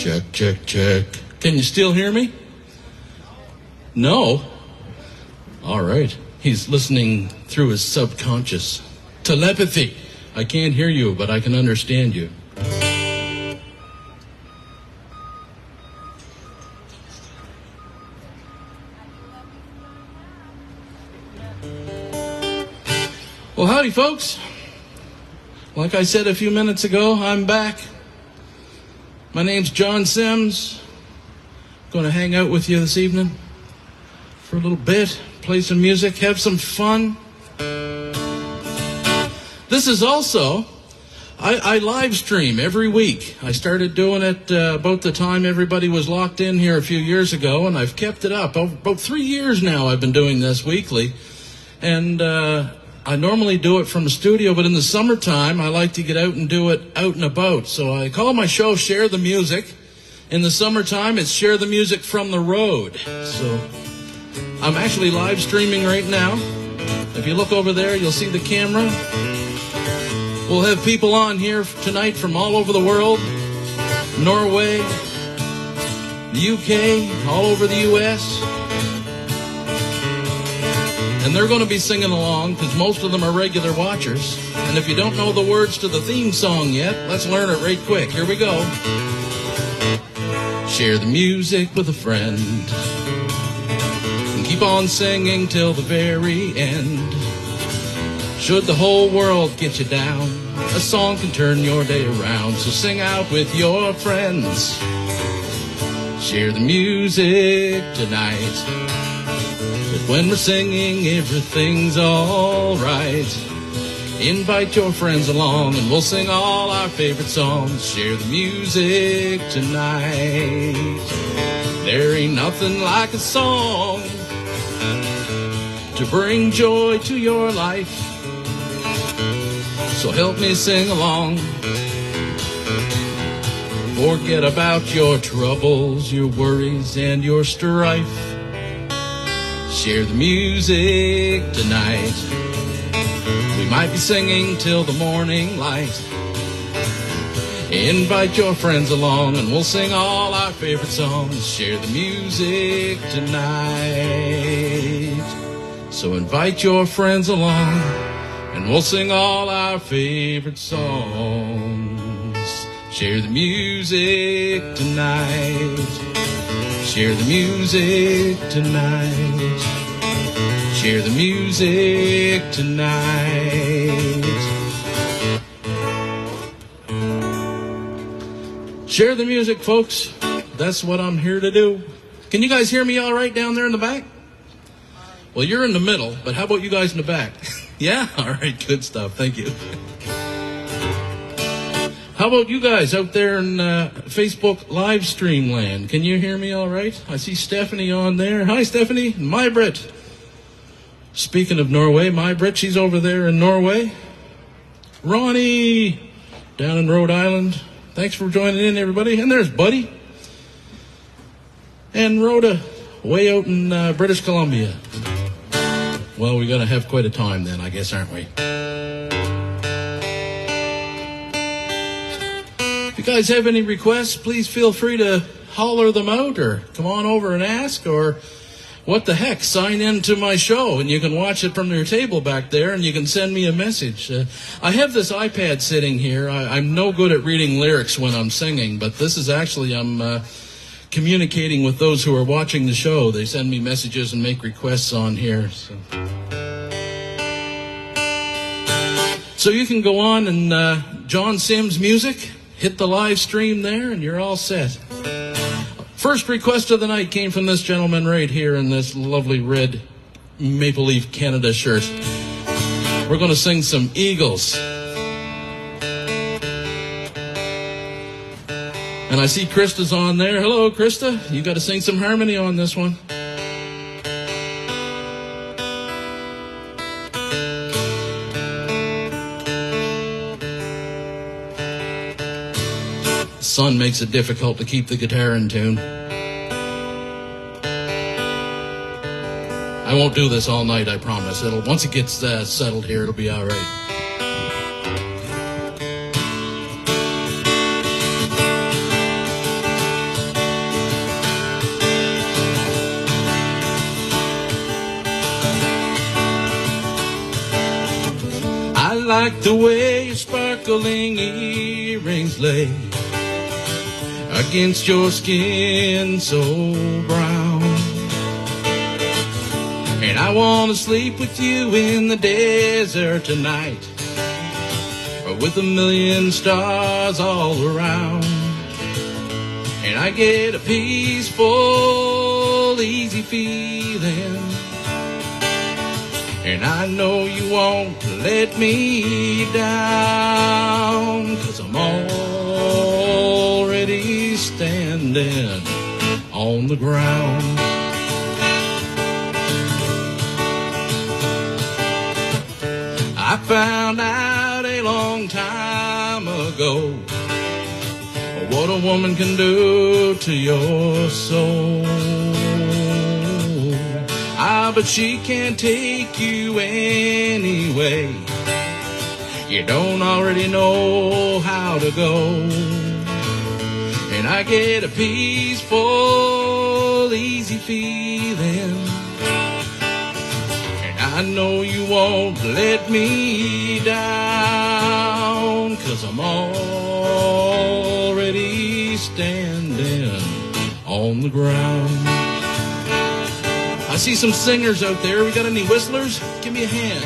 Check, check, check. Can you still hear me? No? All right. He's listening through his subconscious. Telepathy. I can't hear you, but I can understand you. Well, howdy, folks. Like I said a few minutes ago, I'm back. My name's John Sims. Going to hang out with you this evening for a little bit, play some music, have some fun. This is also, I live stream every week. I started doing it about the time everybody was locked in here a few years ago, and I've kept it up. About 3 years now I've been doing this weekly. And I normally do it from the studio, but in the summertime, I like to get out and do it out and about. So I call my show Share the Music. In the summertime, it's Share the Music from the Road. So I'm actually live streaming right now. If you look over there, you'll see the camera. We'll have people on here tonight from all over the world. Norway, the UK, all over the US. And they're going to be singing along because most of them are regular watchers. And if you don't know the words to the theme song yet, let's learn it right quick. Here we go. Share the music with a friend and keep on singing till the very end. Should the whole world get you down, a song can turn your day around. So sing out with your friends. Share the music tonight. When we're singing, everything's all right. Invite your friends along and we'll sing all our favorite songs. Share the music tonight. There ain't nothing like a song to bring joy to your life. So help me sing along. Forget about your troubles, your worries, and your strife. Share the music tonight. We might be singing till the morning light. Invite your friends along and we'll sing all our favorite songs. Share the music tonight. So invite your friends along and we'll sing all our favorite songs. Share the music tonight. Share the music tonight. Share the music tonight. Share the music, folks. That's what I'm here to do. Can you guys hear me all right down there in the back? Well, you're in the middle, but how about you guys in the back? Yeah? All right, good stuff. Thank you. How about you guys out there in Facebook live stream land? Can you hear me all right? I see Stephanie on there. Hi, Stephanie. May-Britt. Speaking of Norway, May-Britt, she's over there in Norway. Ronnie, down in Rhode Island. Thanks for joining in, everybody. And there's Buddy. And Rhoda, way out in British Columbia. Well, we're going to have quite a time then, I guess, aren't we? If you guys have any requests, please feel free to holler them out or come on over and ask, or what the heck, sign in to my show and you can watch it from your table back there and you can send me a message. I have this iPad sitting here. I'm no good at reading lyrics when I'm singing, but this is actually, I'm communicating with those who are watching the show. They send me messages and make requests on here. So you can go on and John Sims Music. Hit the live stream there, and you're all set. First request of the night came from this gentleman right here in this lovely red Maple Leaf Canada shirt. We're going to sing some Eagles. And I see Krista's on there. Hello, Krista. You got to sing some harmony on this one. Sun makes it difficult to keep the guitar in tune. I won't do this all night, I promise. Once it gets settled here, it'll be all right. like the way your sparkling earrings lay against your skin so brown. And I want to sleep with you in the desert tonight, with a million stars all around. And I get a peaceful, easy feeling, and I know you won't let me down, 'cause I'm already standing on the ground. I found out a long time ago what a woman can do to your soul. But she can't take you anyway. You don't already know how to go. And I get a peaceful, easy feeling, and I know you won't let me down, 'cause I'm already standing on the ground. I see some singers out there. We got any whistlers? Give me a hand.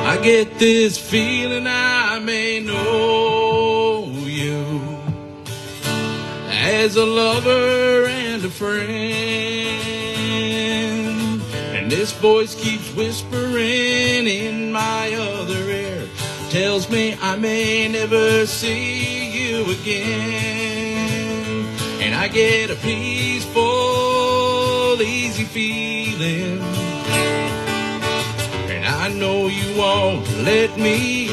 I get this feeling I may know you as a lover and a friend, and this voice keeps whispering in my other ear, tells me I may never see you again. And I get a peaceful, easy feeling, I know you won't let me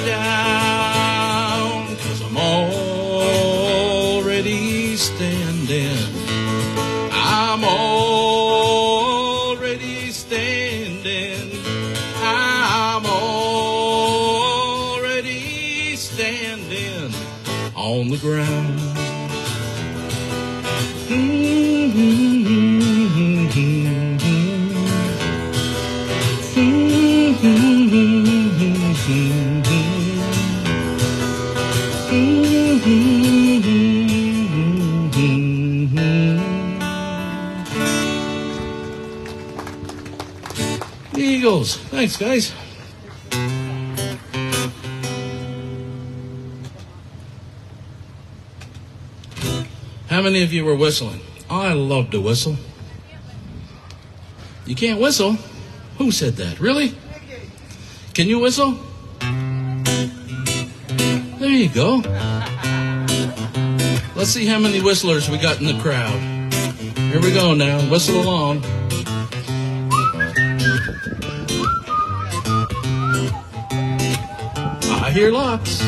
down, 'cause I'm already standing. I'm already standing. I'm already standing on the ground. Eagles. Thanks, guys. How many of you were whistling? I love to whistle. You can't whistle? Who said that? Really? Can you whistle? There you go. Let's see how many whistlers we got in the crowd. Here we go now. Whistle along. I hear lots.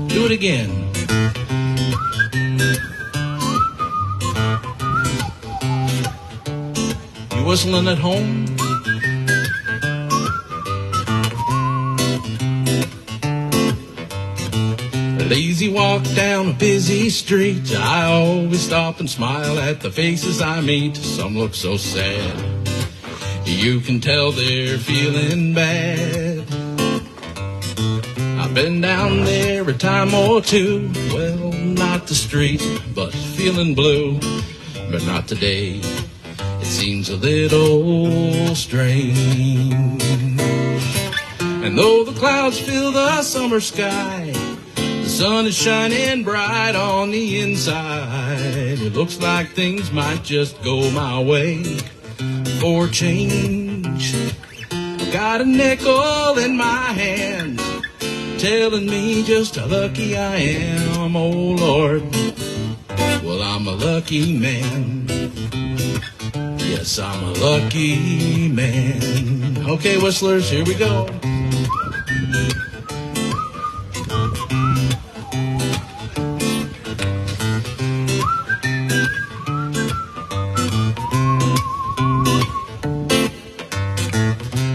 Do it again. You whistling at home? Lazy walk down a busy street. I always stop and smile at the faces I meet. Some look so sad, you can tell they're feeling bad. I've been down there a time or two. Well, not the street, but feeling blue. But not today, it seems a little strange. And though the clouds fill the summer sky, the sun is shining bright on the inside. It looks like things might just go my way for a change. change. I've got a nickel in my hand, telling me just how lucky I am, oh Lord. Well, I'm a lucky man. Yes, I'm a lucky man. Okay, whistlers, here we go.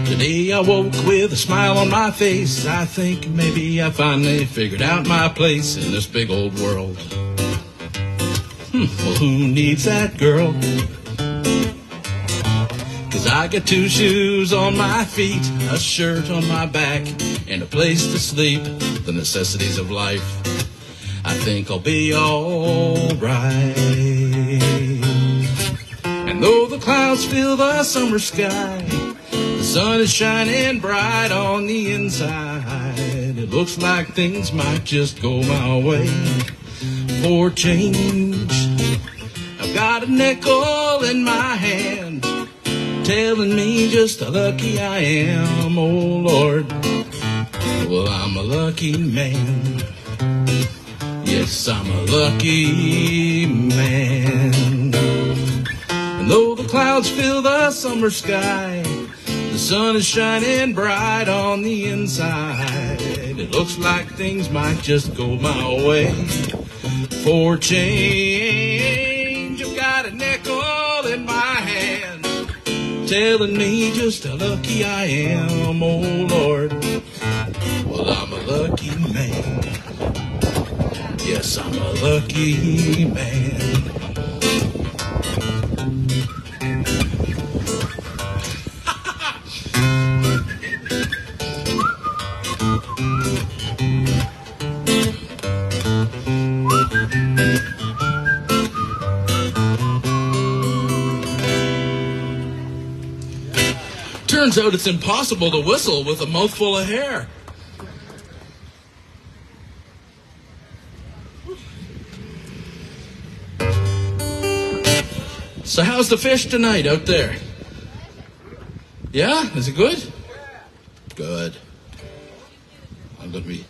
Today I woke with a smile on my face. I think maybe I finally figured out my place in this big old world. Well, who needs that girl? 'Cause I got two shoes on my feet, a shirt on my back, and a place to sleep, the necessities of life. I think I'll be alright. And though the clouds fill the summer sky, the sun is shining bright on the inside. It looks like things might just go my way. For change, I've got a nickel in my hand, telling me just how lucky I am, oh Lord. Well, I'm a lucky man. Yes, I'm a lucky man. And though the clouds fill the summer sky, the sun is shining bright on the inside. It looks like things might just go my way. For change, I've got a nickel in my hand, telling me just how lucky I am, oh Lord. Well, I'm a lucky man. Yes, I'm a lucky man. Turns out it's impossible to whistle with a mouthful of hair. So how's the fish tonight out there? Yeah? Is it good? Good. I'm going to be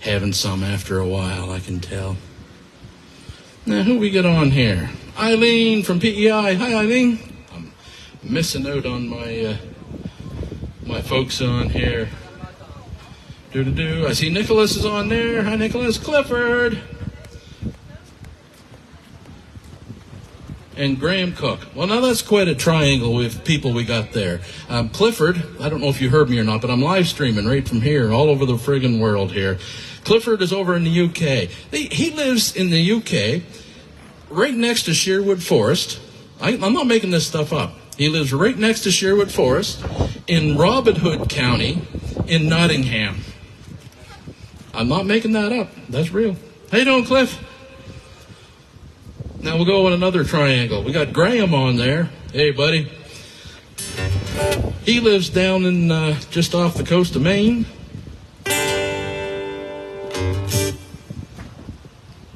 having some after a while, I can tell. Now, who we got on here? Eileen from PEI. Hi, Eileen. I'm missing out on my folks on here. I see Nicholas is on there. Hi, Nicholas. Clifford. And Graham Cook. Well, now that's quite a triangle with people we got there. Clifford, I don't know if you heard me or not, but I'm live streaming right from here, all over the friggin' world here. Clifford is over in the UK. He lives in the UK, right next to Sherwood Forest. I'm not making this stuff up. He lives right next to Sherwood Forest in Robin Hood County in Nottingham. I'm not making that up. That's real. How you doing, Cliff? Now we'll go with another triangle. We got Graham on there. Hey, buddy. He lives down in just off the coast of Maine.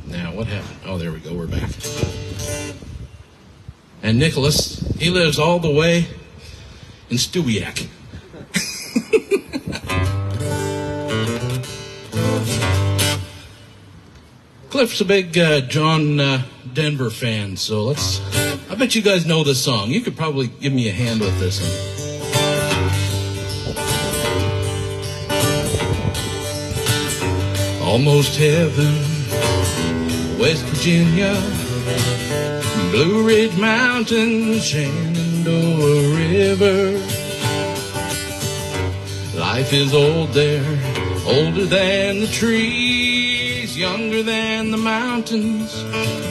Now, what happened? Oh, there we go. We're back. And Nicholas, he lives all the way in Stewiacke. Cliff's a big John Denver fan, so I bet you guys know this song. You could probably give me a hand with this one. Almost heaven, West Virginia, Blue Ridge Mountains, Shenandoah River. Life is old there, older than the trees, younger than the mountains,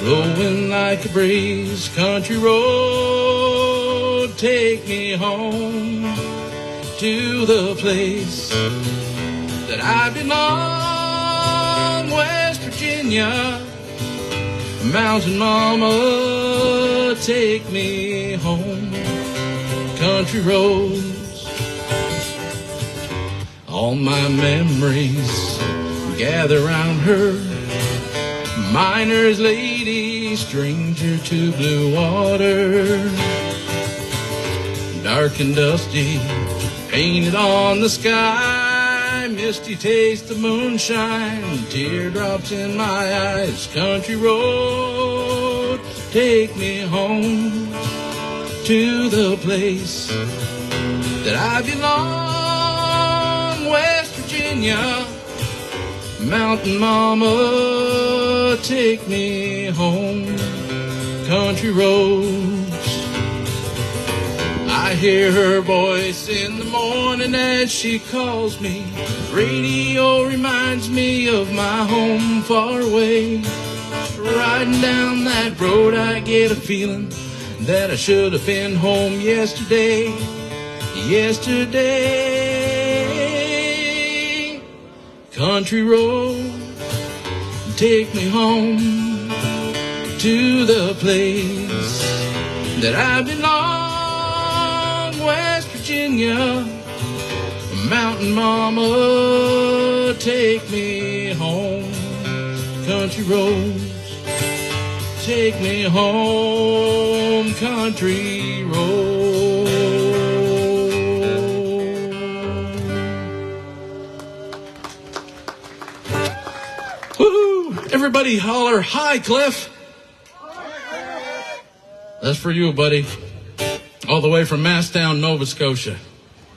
blowing like a breeze. Country road, take me home to the place that I belong, West Virginia. Mountain mama, take me home. Country roads, all my memories gather round her. Miner's lady, stranger to blue water. dark and dusty, painted on the sky, misty taste of moonshine, teardrops in my eyes. Country road, take me home to the place that I belong, West Virginia. Mountain mama, take me home, country roads. I hear her voice in the morning as she calls me. Radio reminds me of my home far away. Riding down that road I get a feeling that I should have been home yesterday. Yesterday, country road, take me home to the place that I belong, West Virginia. Mountain mama, take me home, country roads, take me home, country roads. Woohoo! Everybody holler, hi, Cliff. That's for you, buddy. All the way from Masstown, Nova Scotia.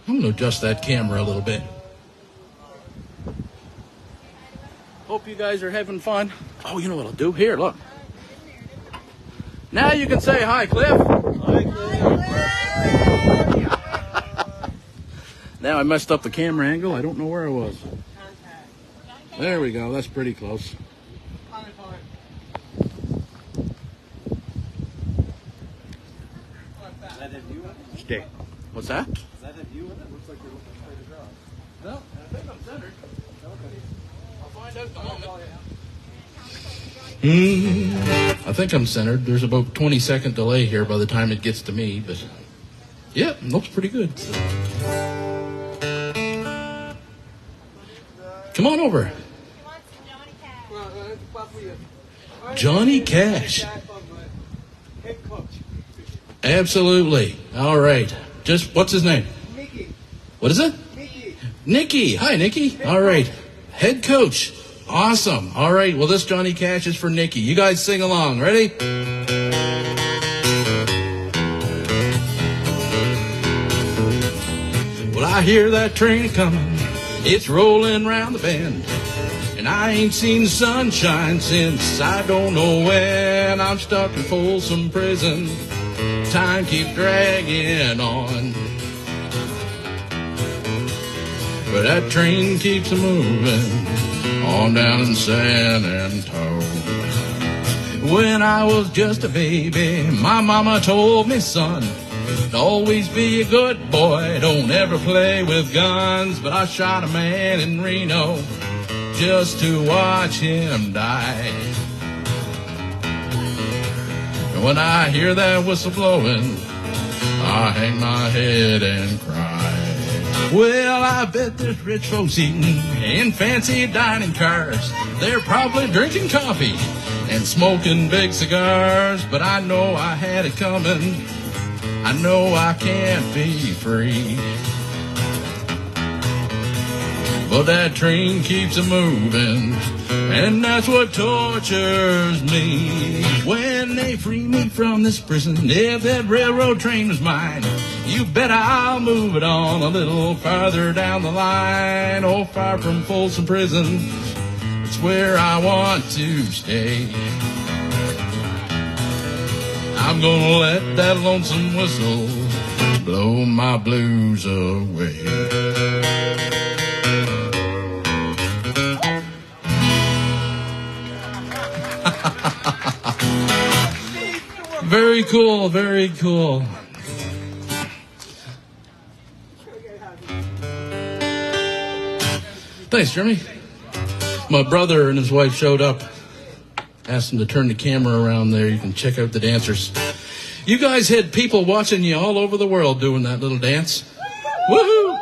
I'm going to adjust that camera a little bit. Hope you guys are having fun. Oh, you know what I'll do? Here, look. Now you can say hi, Cliff. Hi, Cliff. Now I messed up the camera angle. I don't know where I was. There we go. That's pretty close. Okay. What's that? Is that a view in it? Looks like you're looking straight across. No, I think I'm centered. Okay. I'll find out in a moment. I think I'm centered. There's about a 20-second delay here by the time it gets to me, but yeah, it looks pretty good. So. Come on over. Johnny Cash. Absolutely. All right. Just, what's his name? Nicky. What is it? Nicky. Nicky. Hi, Nicky. All right. Head coach. Awesome. All right. Well, this Johnny Cash is for Nicky. You guys sing along. Ready? Well, I hear that train coming. It's rolling round the bend. And I ain't seen the sunshine since I don't know when. I'm stuck in Folsom Prison. Time keeps dragging on, but that train keeps moving on down in San Antonio. When I was just a baby, my mama told me, son, to always be a good boy, don't ever play with guns. But I shot a man in Reno just to watch him die. When I hear that whistle blowing, I hang my head and cry. Well, I bet there's rich folks eating in fancy dining cars. They're probably drinking coffee and smoking big cigars. But I know I had it coming. I know I can't be free. But that train keeps a-moving, and that's what tortures me. When they free me from this prison, if that railroad train was mine, you bet I'll move it on a little farther down the line. Oh, far from Folsom Prison, it's where I want to stay. I'm gonna let that lonesome whistle blow my blues away. Very cool, very cool. Thanks, Jeremy. My brother and his wife showed up. Asked him to turn the camera around there. You can check out the dancers. You guys had people watching you all over the world doing that little dance. Woohoo!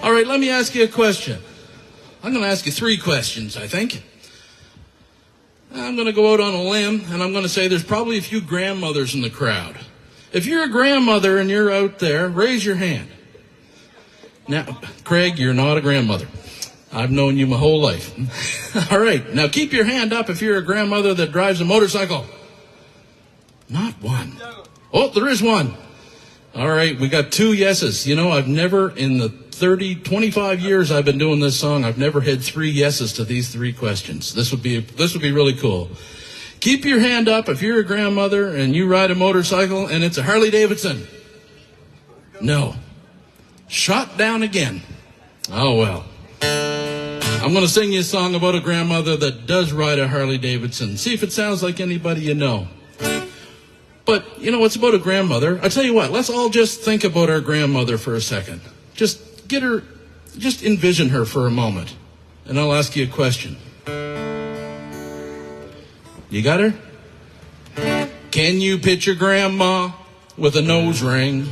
All right, let me ask you a question. I'm going to ask you 3 questions, I think. I'm going to go out on a limb, and I'm going to say there's probably a few grandmothers in the crowd. If you're a grandmother and you're out there, raise your hand. Now, Craig, you're not a grandmother. I've known you my whole life. All right, now keep your hand up if you're a grandmother that drives a motorcycle. Not one. Oh, there is one. All right, we got 2 yeses. You know, I've never, in the 25 years I've been doing this song, I've never had 3 yeses to these 3 questions. This would be really cool. Keep your hand up if you're a grandmother and you ride a motorcycle and it's a Harley Davidson. No. Shot down again. Oh, well. I'm going to sing you a song about a grandmother that does ride a Harley Davidson. See if it sounds like anybody you know. But, you know, it's about a grandmother. I tell you what, let's all just think about our grandmother for a second. Just envision her for a moment. And I'll ask you a question. You got her? Can you picture Grandma with a nose ring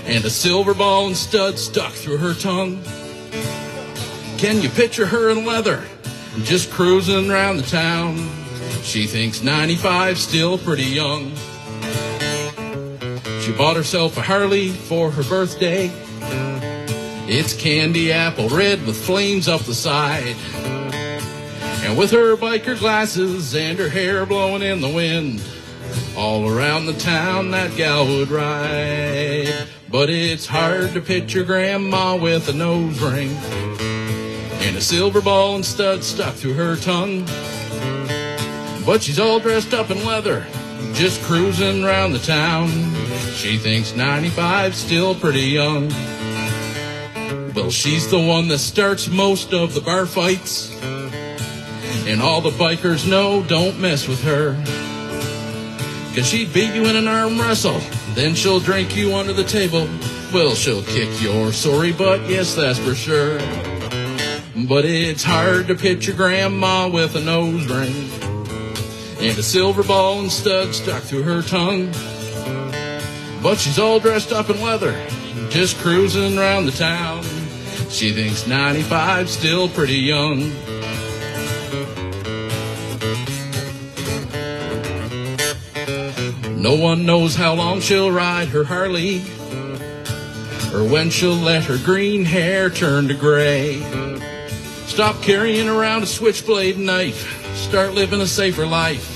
and a silver ball and stud stuck through her tongue? Can you picture her in leather, just cruising around the town? She thinks 95's still pretty young. She bought herself a Harley for her birthday. It's candy apple red with flames up the side. And with her biker glasses and her hair blowing in the wind, all around the town that gal would ride. But it's hard to picture Grandma with a nose ring and a silver ball and stud stuck through her tongue. But she's all dressed up in leather, just cruising around the town. She thinks 95's still pretty young. Well, she's the one that starts most of the bar fights, and all the bikers know don't mess with her. 'Cause she'd beat you in an arm wrestle, then she'll drink you under the table. Well, she'll kick your sorry butt, yes, that's for sure. But it's hard to picture Grandma with a nose ring and a silver ball and stud stuck through her tongue. But she's all dressed up in leather, just cruising around the town. She thinks 95's still pretty young. No one knows how long she'll ride her Harley, or when she'll let her green hair turn to gray. Stop carrying around a switchblade knife, start living a safer life.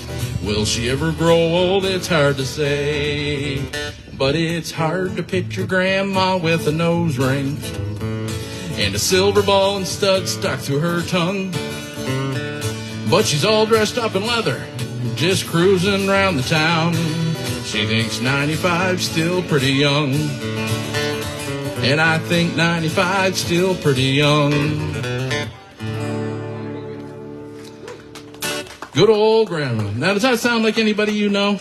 Will she ever grow old? It's hard to say. But it's hard to picture Grandma with a nose ring and a silver ball and stud stuck through her tongue. But she's all dressed up in leather, just cruising around the town. She thinks 95's still pretty young. And I think 95's still pretty young. Good old Grandma. Now, does that sound like anybody you know?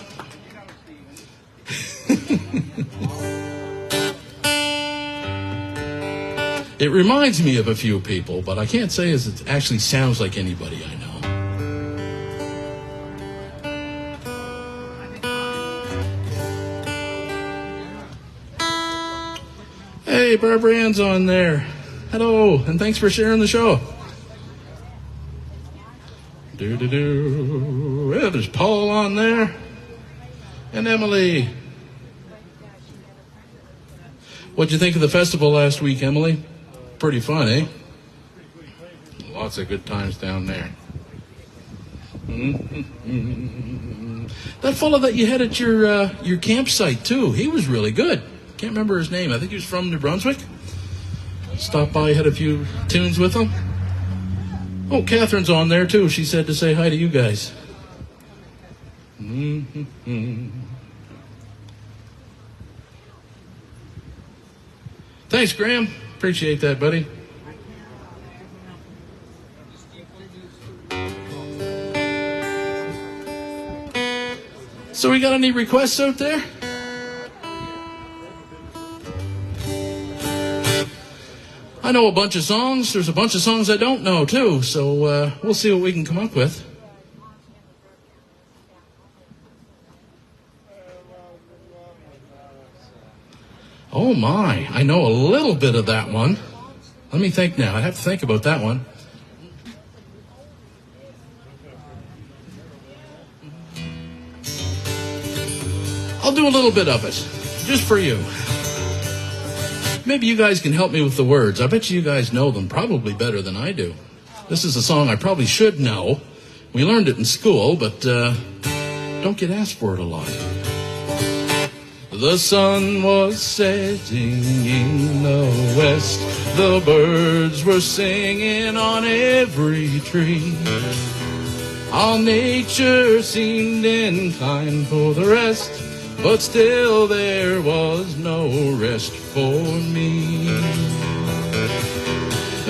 It reminds me of a few people, but I can't say as it actually sounds like anybody I know. Hey, Barbara Ann's on there. Hello, and thanks for sharing the show. Yeah, there's Paul on there. And Emily. What'd you think of the festival last week, Emily? Pretty fun, eh? Lots of good times down there. That fellow that you had at your campsite, too, he was really good. Can't remember his name. I think he was from New Brunswick. Stopped by, had a few tunes with him. Oh, Catherine's on there, too. She said to say hi to you guys. Thanks, Graham. Appreciate that, buddy. So we got any requests out there? I know a bunch of songs. There's a bunch of songs I don't know, too. So we'll see what we can come up with. Oh, my. I know a little bit of that one. Let me think now. I have to think about that one. I'll do do a little bit of it, just for you. Maybe you guys can help me with the words. I bet you guys know them probably better than I do. This is a song I probably should know. We learned it in school, but don't get asked for it a lot. The sun was setting in the west. The birds were singing on every tree. All nature seemed inclined for the rest, but still there was no rest for me.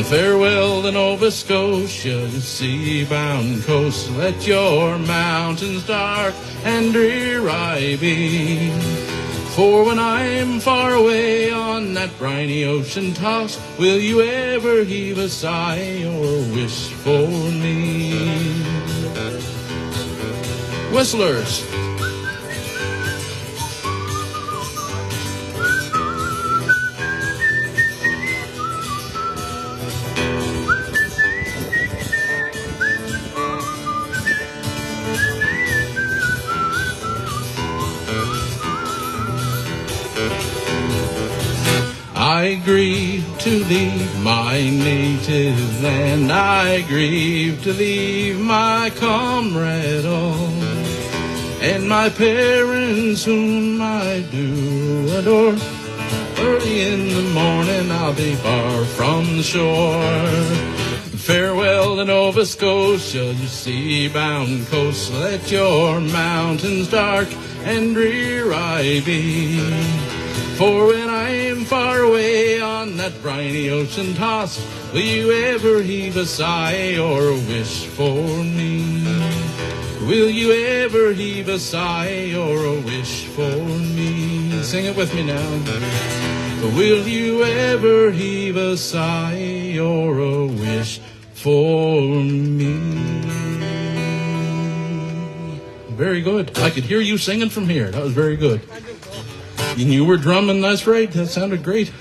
Farewell to Nova Scotia, the sea-bound coast. Let your mountains dark and drear I be. For when I'm far away on that briny ocean toss, will you ever heave a sigh or wish for me? Whistlers. I grieve to leave my native land. I grieve to leave my comrade all, and my parents whom I do adore. Early in the morning I'll be far from the shore. Farewell to Nova Scotia, you sea-bound coast. Let your mountains dark and drear I be. For when I am far away on that briny ocean toss, will you ever heave a sigh or wish for me? Will you ever heave a sigh or a wish for me? Sing it with me now. Will you ever heave a sigh or a wish for me? Very good. I could hear you singing from here. That was very good. And you were drumming, that's right. That sounded great.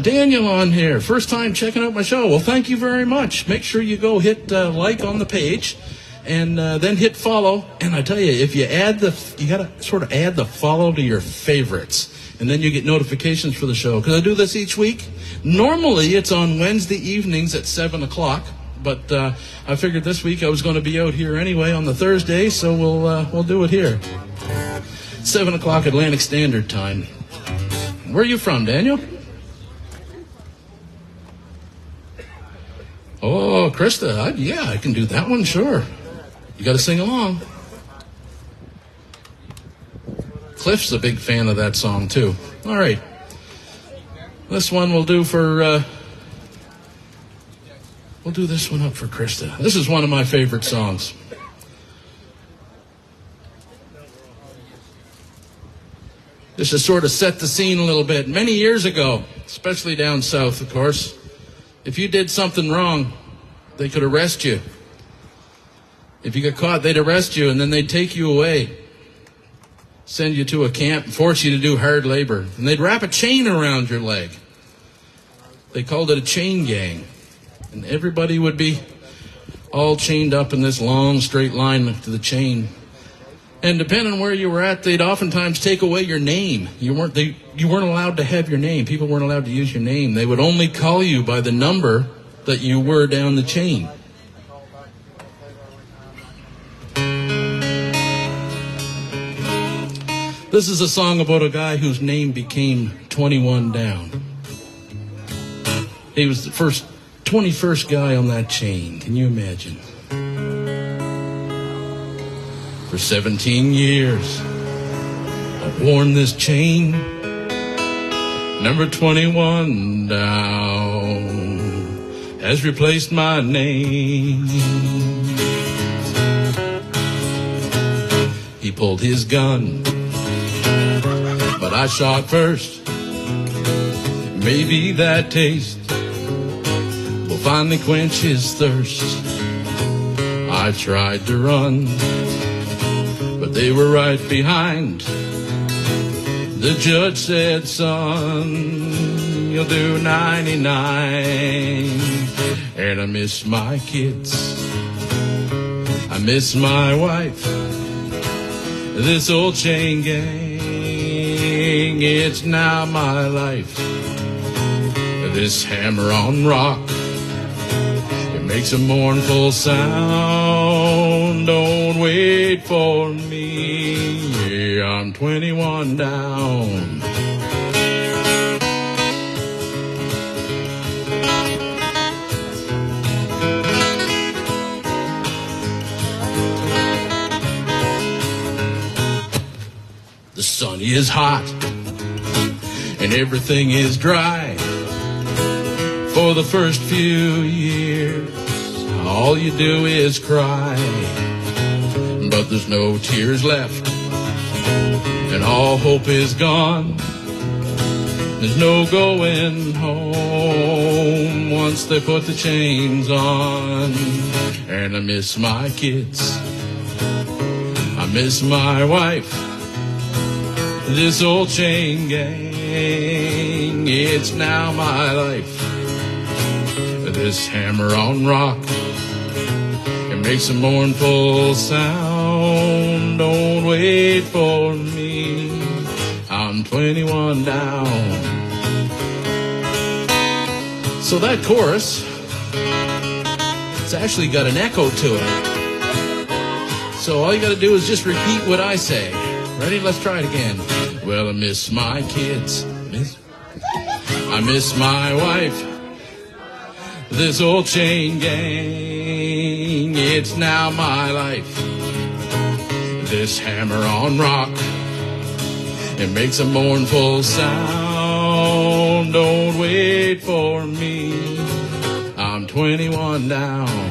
Daniel on here. First time checking out my show. Well, thank you very much. Make sure you go hit like on the page and then hit follow. And I tell you, if you add you got to sort of add the follow to your favorites. And then you get notifications for the show. Because I do this each week. Normally, it's on Wednesday evenings at 7 o'clock. But I figured this week I was going to be out here anyway on the Thursday, so we'll do it here. 7 o'clock Atlantic Standard Time. Where are you from, Daniel? Oh, Krista. Yeah, I can do that one, sure. You got to sing along. Cliff's a big fan of that song, too. All right. This one we'll do for... We'll do this one up for Krista. This is one of my favorite songs. This is sort of set the scene a little bit. Many years ago, especially down south, of course, if you did something wrong, they could arrest you. If you got caught, they'd arrest you, and then they'd take you away, send you to a camp, and force you to do hard labor. And they'd wrap a chain around your leg. They called it a chain gang. And everybody would be all chained up in this long straight line to the chain. And depending on where you were at, they'd oftentimes take away your name. You weren't allowed to have your name. People weren't allowed to use your name. They would only call you by the number that you were down the chain. This is a song about a guy whose name became 21 down. He was the 21st guy on that chain. Can you imagine? For 17 years, I've worn this chain. Number 21 down has replaced my name. He pulled his gun, but I shot first. Maybe that taste will finally quench his thirst. I tried to run, but they were right behind. The judge said, son, you'll do 99. And I miss my kids, I miss my wife, this old chain gang, it's now my life. This hammer on rock, it makes a mournful sound. Don't wait for me, yeah, I'm 21 down. The sun is hot and everything is dry. For the first few years, all you do is cry. But there's no tears left, and all hope is gone. There's no going home once they put the chains on. And I miss my kids, I miss my wife, this old chain gang, it's now my life. This hammer on rock, it makes a mournful sound. Don't wait for me, I'm 21 down. So that chorus, it's actually got an echo to it. So all you got to do is just repeat what I say. Ready? Let's try it again. Well, I miss my kids, I miss my wife, this old chain gang, it's now my life. This hammer on rock, it makes a mournful sound. Don't wait for me, I'm 21 down.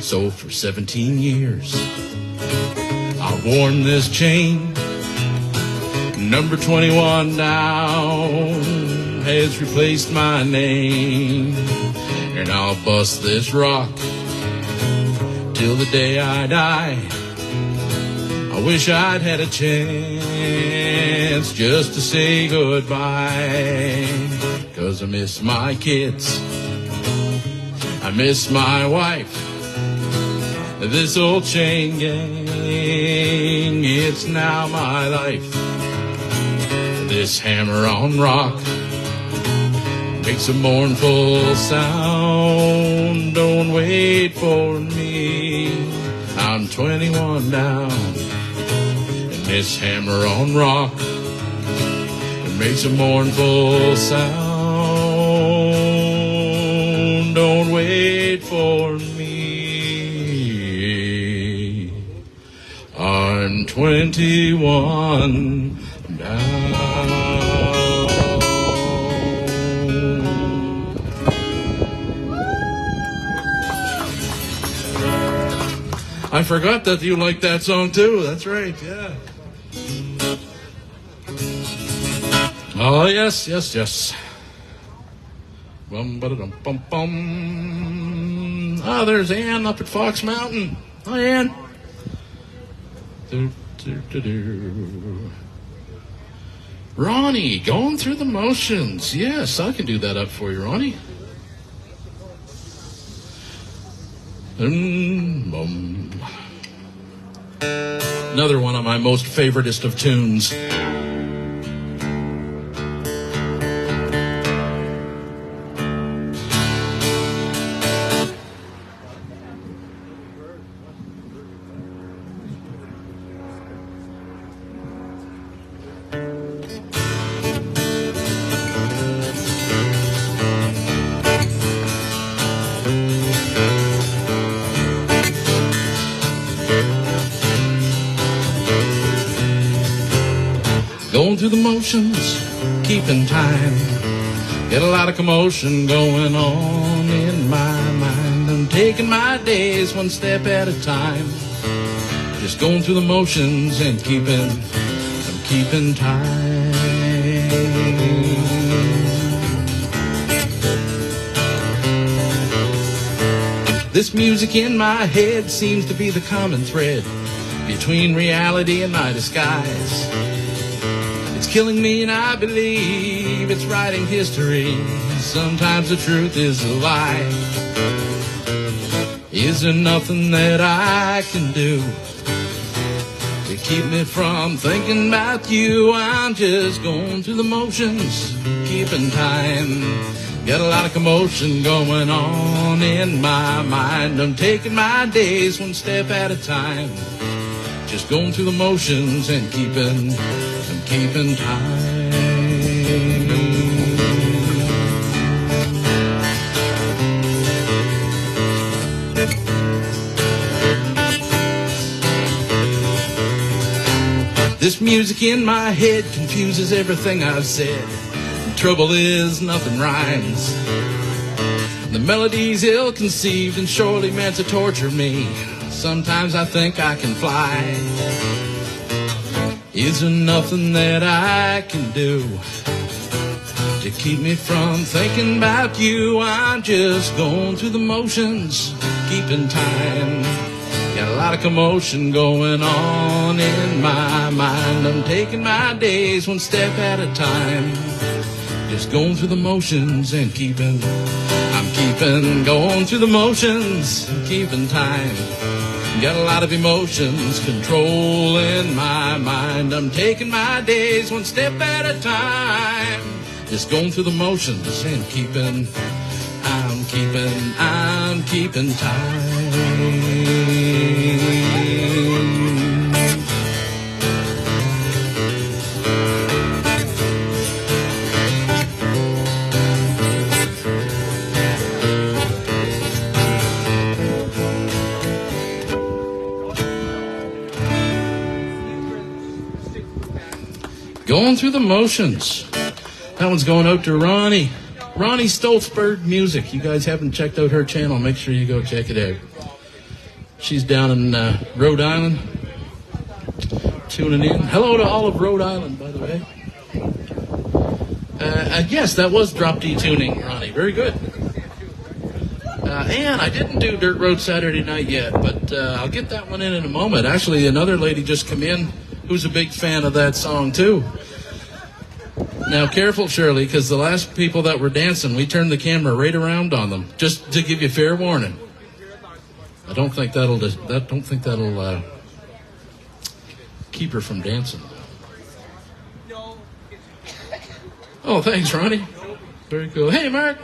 So for 17 years, I've worn this chain. Number 21 down has replaced my name. And I'll bust this rock till the day I die. I wish I'd had a chance just to say goodbye. 'Cause I miss my kids, I miss my wife, this old chain gang, it's now my life. This hammer on rock makes a mournful sound. Don't wait for me, I'm 21 down. And this hammer on rock, it makes a mournful sound. Don't wait for me, I'm 21 down. I forgot that you like that song too. That's right, yeah. Oh, yes, yes, yes. Bum, ba-da-dum, bum, bum. Ah, there's Ann up at Fox Mountain. Hi, Ann. Do, do, do, do. Ronnie, going through the motions. Yes, I can do that up for you, Ronnie. Another one of my most favoritist of tunes. Going through the motions, keeping time. Get a lot of commotion going on in my mind. I'm taking my days one step at a time. Just going through the motions and I'm keeping time. This music in my head seems to be the common thread between reality and my disguise. It's killing me and I believe believe it's writing history. Sometimes the truth is a lie. Is there nothing that I can do to keep me from thinking about you? I'm just going through the motions, keeping time. Got a lot of commotion going on in my mind. I'm taking my days one step at a time. Just going through the motions and I'm keeping time. This music in my head confuses everything I've said. The trouble is nothing rhymes. The melody's ill-conceived and surely meant to torture me. Sometimes I think I can fly. Is there nothing that I can do to keep me from thinking about you? I'm just going through the motions, keeping time. Got a lot of commotion going on in my mind. I'm taking my days one step at a time. Just going through the motions and going through the motions, keeping time. Got a lot of emotions controlling my mind. I'm taking my days one step at a time. Just going through the motions and I'm keeping time. Going through the motions. That one's going out to Ronnie Stoltzberg Music. You guys haven't checked out her channel, make sure you go check it out. She's down in Rhode Island, tuning in. Hello to all of Rhode Island, by the way. Yes, that was drop D tuning, Ronnie. Very good. And I didn't do Dirt Road Saturday Night yet, but I'll get that one in a moment. Actually, another lady just come in who's a big fan of that song, too. Now, careful, Shirley, because the last people that were dancing, we turned the camera right around on them, just to give you fair warning. I don't think that'll keep her from dancing. Oh, thanks, Ronnie. Very cool. Hey, Mark.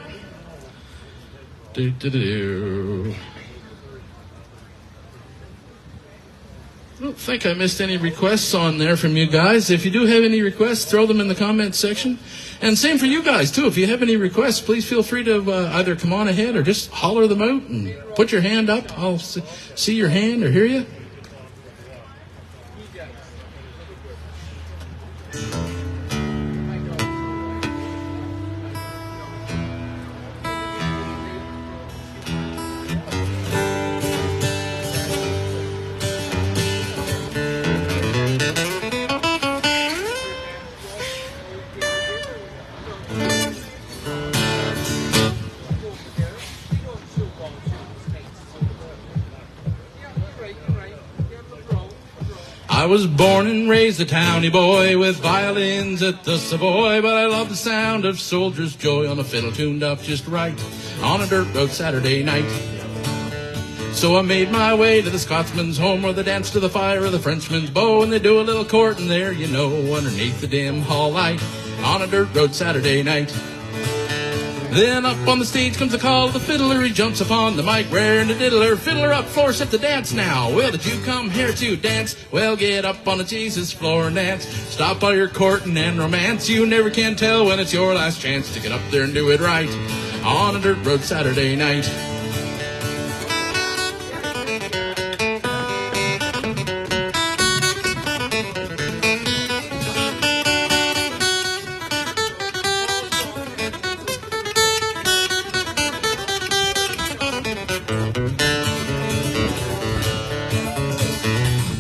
I don't think I missed any requests on there from you guys. If you do have any requests, throw them in the comments section. And same for you guys, too. If you have any requests, please feel free to either come on ahead or just holler them out and put your hand up. I'll see your hand or hear you. I was born and raised a towny boy with violins at the Savoy, but I love the sound of Soldier's Joy on a fiddle tuned up just right on a dirt road Saturday night. So I made my way to the Scotsman's home where they dance to the fire of the Frenchman's bow, and they do a little courting there, you know, underneath the dim hall light on a dirt road Saturday night. Then up on the stage comes the call of the fiddler. He jumps upon the mic, raring the diddler. Fiddler up, floor, set the dance now. Well, did you come here to dance? Well, get up on the Jesus floor and dance. Stop all your courting and romance. You never can tell when it's your last chance to get up there and do it right on a dirt road Saturday night.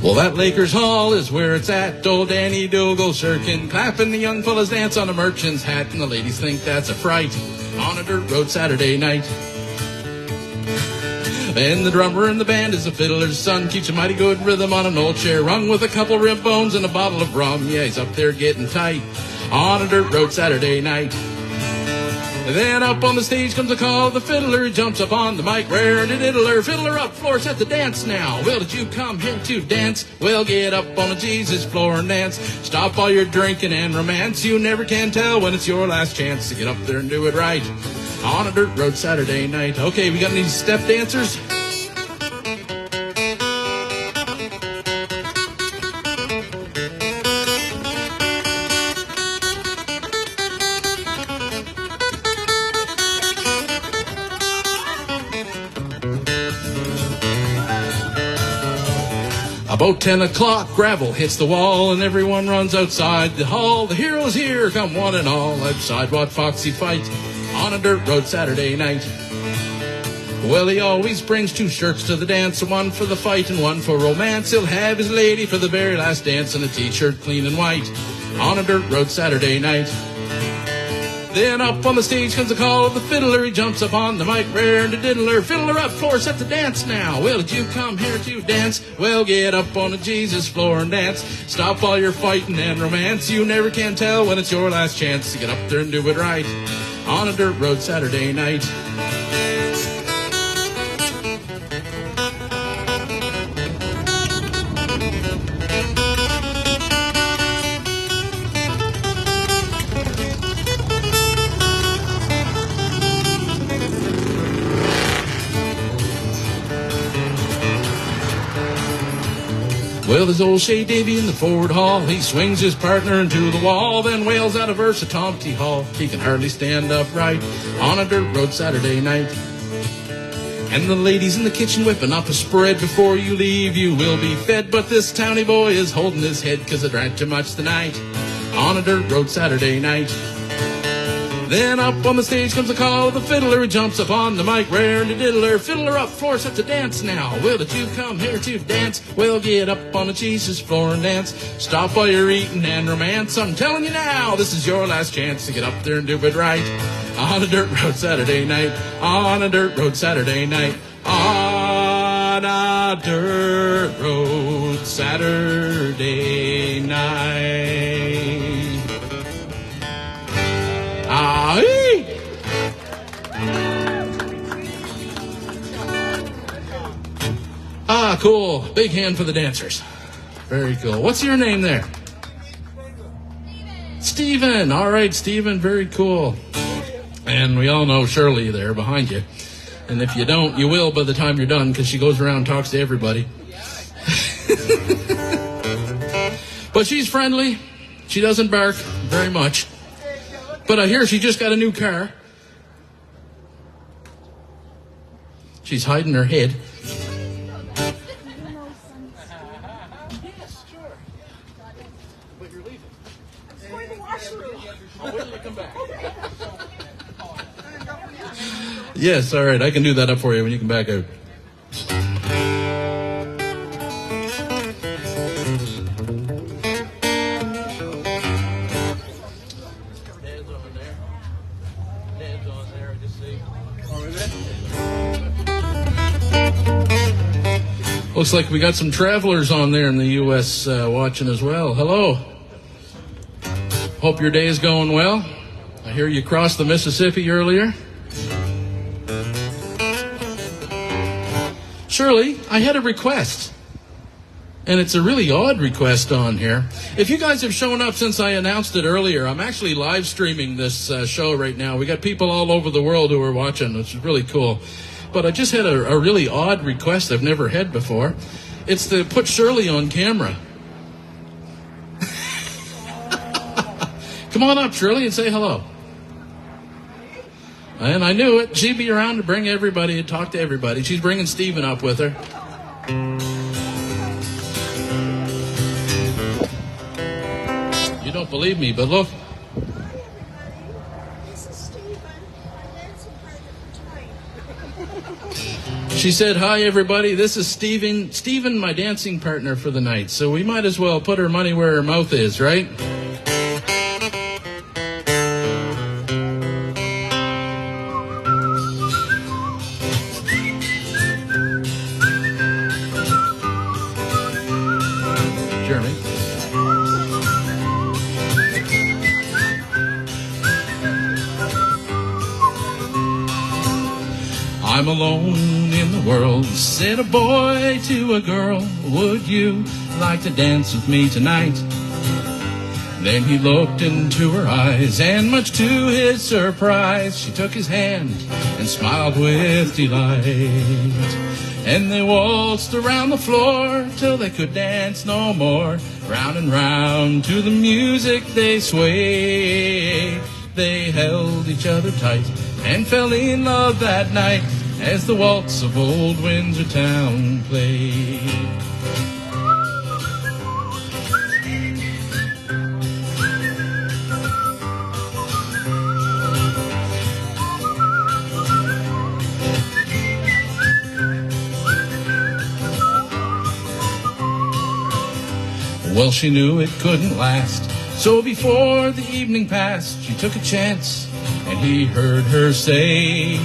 Well, that Lakers Hall is where it's at. Old Danny Dougal shirking, clapping the young fellas dance on a merchant's hat, and the ladies think that's a fright on a dirt road Saturday night. And the drummer in the band is a fiddler's son, keeps a mighty good rhythm on an old chair rung with a couple rib bones and a bottle of rum. Yeah, he's up there getting tight on a dirt road Saturday night. Then up on the stage comes a call, the fiddler jumps up on the mic, rare to diddler, fiddler up, floor, set the dance now. Well, did you come here to dance? Well, get up on the Jesus floor and dance. Stop all your drinking and romance. You never can tell when it's your last chance to get up there and do it right on a dirt road Saturday night. Okay, we got any step dancers? About 10 o'clock, gravel hits the wall, and everyone runs outside the hall. The heroes here, come one and all, outside what Foxy fight on a dirt road Saturday night. Well, he always brings 2 shirts to the dance, one for the fight and one for romance. He'll have his lady for the very last dance in a t-shirt clean and white on a dirt road Saturday night. Then up on the stage comes the call of the fiddler. He jumps up on the mic, rare to diddler. Fiddler up, floor, set the dance now. Well, did you come here to dance? Well, get up on the Jesus floor and dance. Stop all your fighting and romance. You never can tell when it's your last chance to get up there and do it right on a dirt road Saturday night. Well, there's old Shay Davy in the forward hall. He swings his partner into the wall, then wails out a verse of Tom T. Hall. He can hardly stand upright on a dirt road Saturday night. And the ladies in the kitchen whipping up a spread. Before you leave, you will be fed. But this towny boy is holding his head 'cause I drank too much tonight on a dirt road Saturday night. Then up on the stage comes the call of the fiddler. He jumps up on the mic, rare to diddler. Fiddler up, floor, set to dance now. Well, did you come here to dance? Well, get up on the Jesus floor and dance. Stop all your eating and romance. I'm telling you now, this is your last chance to get up there and do it right on a dirt road Saturday night. On a dirt road Saturday night. On a dirt road Saturday night. Ah, cool. Big hand for the dancers. Very cool. What's your name there? Stephen. All right, Stephen. Very cool. And we all know Shirley there behind you. And if you don't, you will by the time you're done, because she goes around and talks to everybody. But she's friendly. She doesn't bark very much. But I hear she just got a new car. She's hiding her head. Yes, sure. But you're leaving. I'm going to the washroom. Wait till you come back. Yes, all right. I can do that up for you when you come back out. Looks like we got some travelers on there in the U.S. Watching as well. Hello. Hope your day is going well. I hear you crossed the Mississippi earlier. Shirley, I had a request. And it's a really odd request on here. If you guys have shown up since I announced it earlier, I'm actually live streaming this show right now. We got people all over the world who are watching, which is really cool. But I just had a really odd request I've never had before. It's to put Shirley on camera. Come on up, Shirley, and say hello. And I knew it. She'd be around to bring everybody and talk to everybody. She's bringing Stephen up with her. You don't believe me, but look. She said, hi, everybody. This is Stephen. Stephen, my dancing partner for the night. So we might as well put her money where her mouth is, right? Jeremy. I'm alone in the world, said a boy to a girl. Would you like to dance with me tonight? Then he looked into her eyes, and much to his surprise, she took his hand and smiled with delight. And they waltzed around the floor till they could dance no more. Round and round to the music they swayed. They held each other tight and fell in love that night as the waltz of old Windsor Town played. Well, she knew it couldn't last, so before the evening passed, she took a chance, and he heard her say,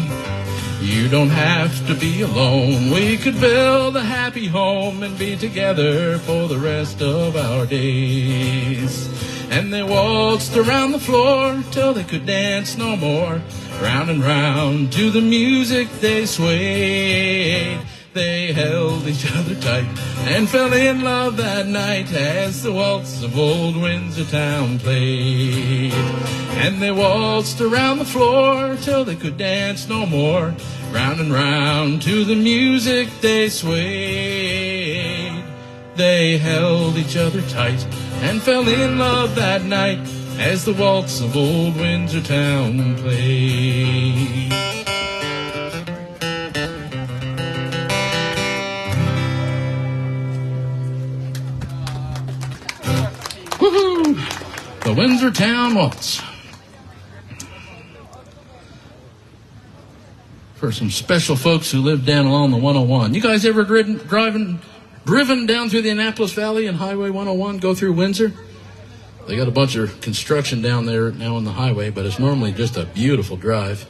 you don't have to be alone. We could build a happy home and be together for the rest of our days. And they waltzed around the floor till they could dance no more. Round and round to the music they swayed. They held each other tight and fell in love that night as the waltz of old Windsor Town played. And they waltzed around the floor till they could dance no more. Round and round to the music they swayed. They held each other tight and fell in love that night as the waltz of old Windsor Town played. Woohoo! The Windsor Town Waltz. For some special folks who live down along the 101. You guys ever driven down through the Annapolis Valley and Highway 101, go through Windsor? They got a bunch of construction down there now on the highway, but it's normally just a beautiful drive.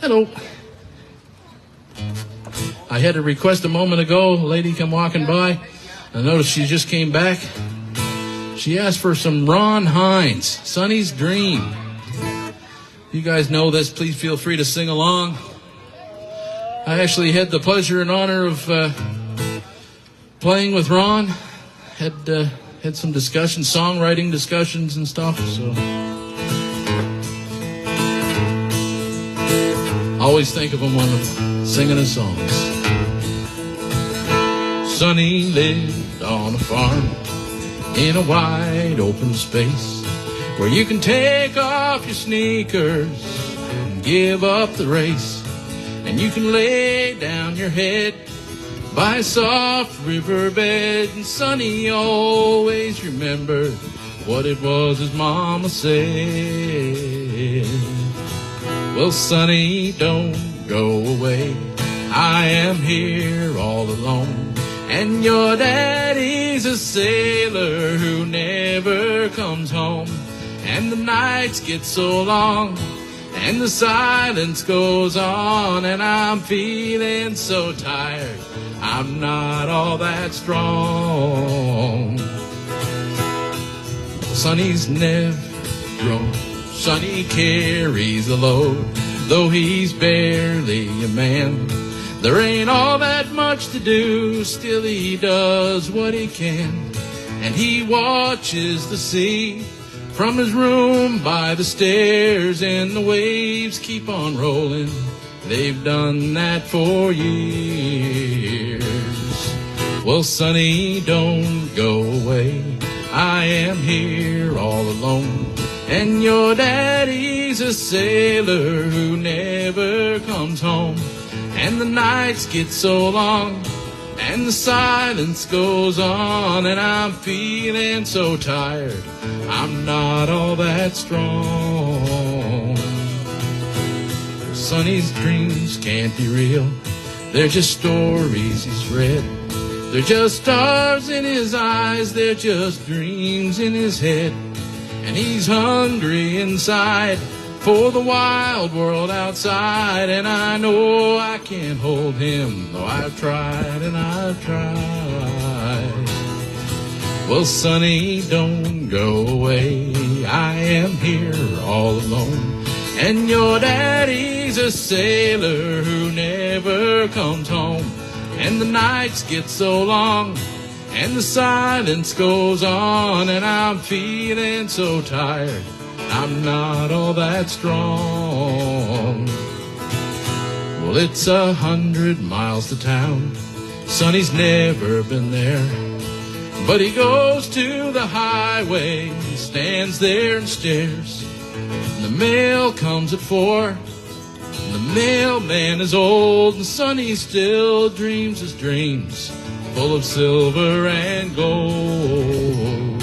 Hello. I had a request a moment ago. A lady come walking by. I noticed she just came back. She asked for some Ron Hines, Sonny's Dream. You guys know this. Please feel free to sing along. I actually had the pleasure and honor of playing with Ron. Had some discussions, songwriting discussions and stuff. So always think of him when I'm singing his songs. Sonny lived on a farm in a wide open space where you can take off your sneakers and give up the race. And you can lay down your head by a soft riverbed. And Sonny always remembered what it was his mama said. Well, Sonny, don't go away. I am here all alone. And your daddy's a sailor who never comes home. And the nights get so long, and the silence goes on, and I'm feeling so tired, I'm not all that strong. Sonny's never grown, Sonny carries the load, though he's barely a man. There ain't all that much to do, still he does what he can. And he watches the sea from his room by the stairs, and the waves keep on rolling. They've done that for years. Well, Sonny, don't go away. I am here all alone. And your daddy's a sailor who never comes home. And the nights get so long, and the silence goes on, and I'm feeling so tired, I'm not all that strong. Sonny's dreams can't be real, they're just stories he's read. They're just stars in his eyes, they're just dreams in his head. And he's hungry inside for the wild world outside, and I know I can't hold him, though I've tried and I've tried. Well, Sonny, don't go away. I am here all alone. And your daddy's a sailor who never comes home. And the nights get so long, and the silence goes on, and I'm feeling so tired, I'm not all that strong. Well, it's 100 miles to town. Sonny's never been there, but he goes to the highway and stands there and stares. And the mail comes at 4, and the mailman is old, and Sonny still dreams his dreams, full of silver and gold.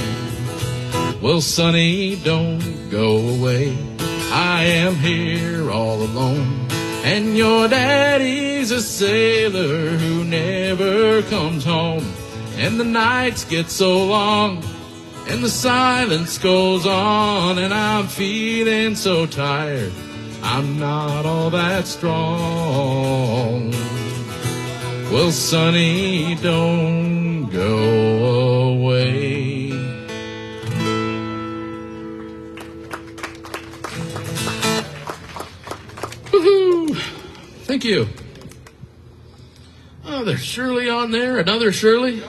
Well, Sonny, don't go away, I am here all alone. And your daddy's a sailor who never comes home. And the nights get so long, and the silence goes on, and I'm feeling so tired, I'm not all that strong. Well, Sonny, don't go away. Woohoo! Thank you. Oh, there's Shirley on there. Another Shirley.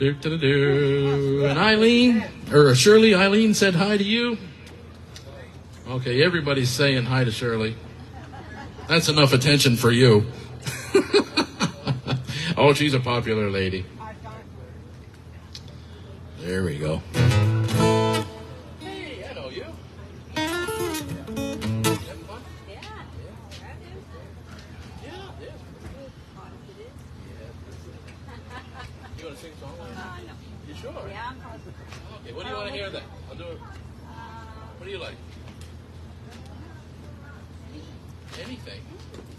And Eileen, or Shirley, Eileen said hi to you. Okay, everybody's saying hi to Shirley. That's enough attention for you. Oh, she's a popular lady. There we go. Hey, I know you. Having fun? Yeah. You want to sing a song? No. You sure? Yeah, I'm positive. Okay, what do you want to hear then? I'll do it. What do you like? Anything?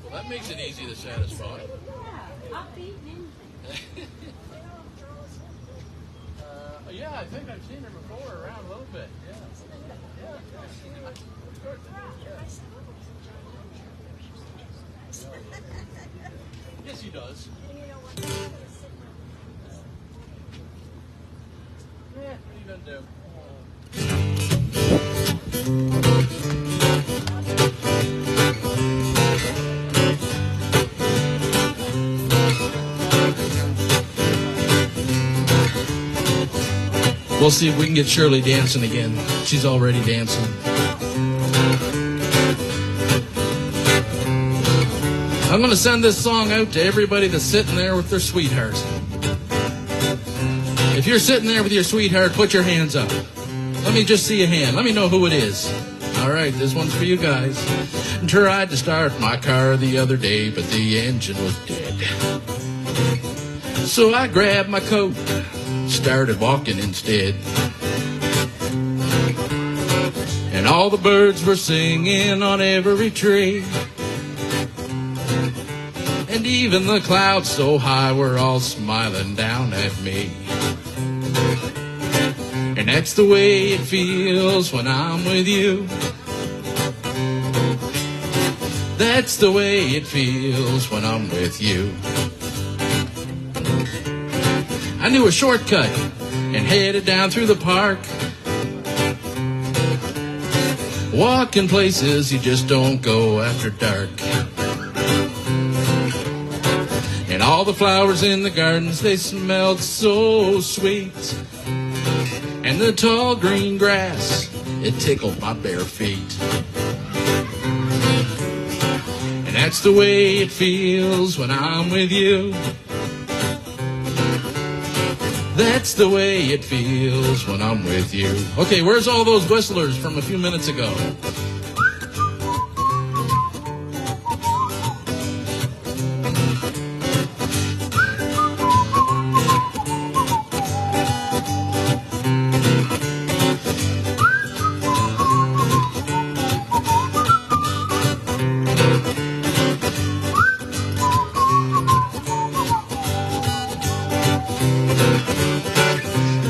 Well, that makes it easy to satisfy. Yeah, upbeat anything. Yeah, I think I've seen her before around a little bit. Yeah. Yes, he does. Yeah, what are you going to do? We'll see if we can get Shirley dancing again. She's already dancing. I'm going to send this song out to everybody that's sitting there with their sweetheart. If you're sitting there with your sweetheart, put your hands up. Let me just see a hand. Let me know who it is. All right, this one's for you guys. Tried to start my car the other day, but the engine was dead. So I grabbed my coat, started walking instead. And all the birds were singing on every tree. And even the clouds so high were all smiling down at me. And that's the way it feels when I'm with you. That's the way it feels when I'm with you. I knew a shortcut and headed down through the park. Walking places you just don't go after dark. And all the flowers in the gardens, they smelled so sweet. And the tall green grass, it tickled my bare feet. And that's the way it feels when I'm with you. That's the way it feels when I'm with you. Okay, where's all those whistlers from a few minutes ago?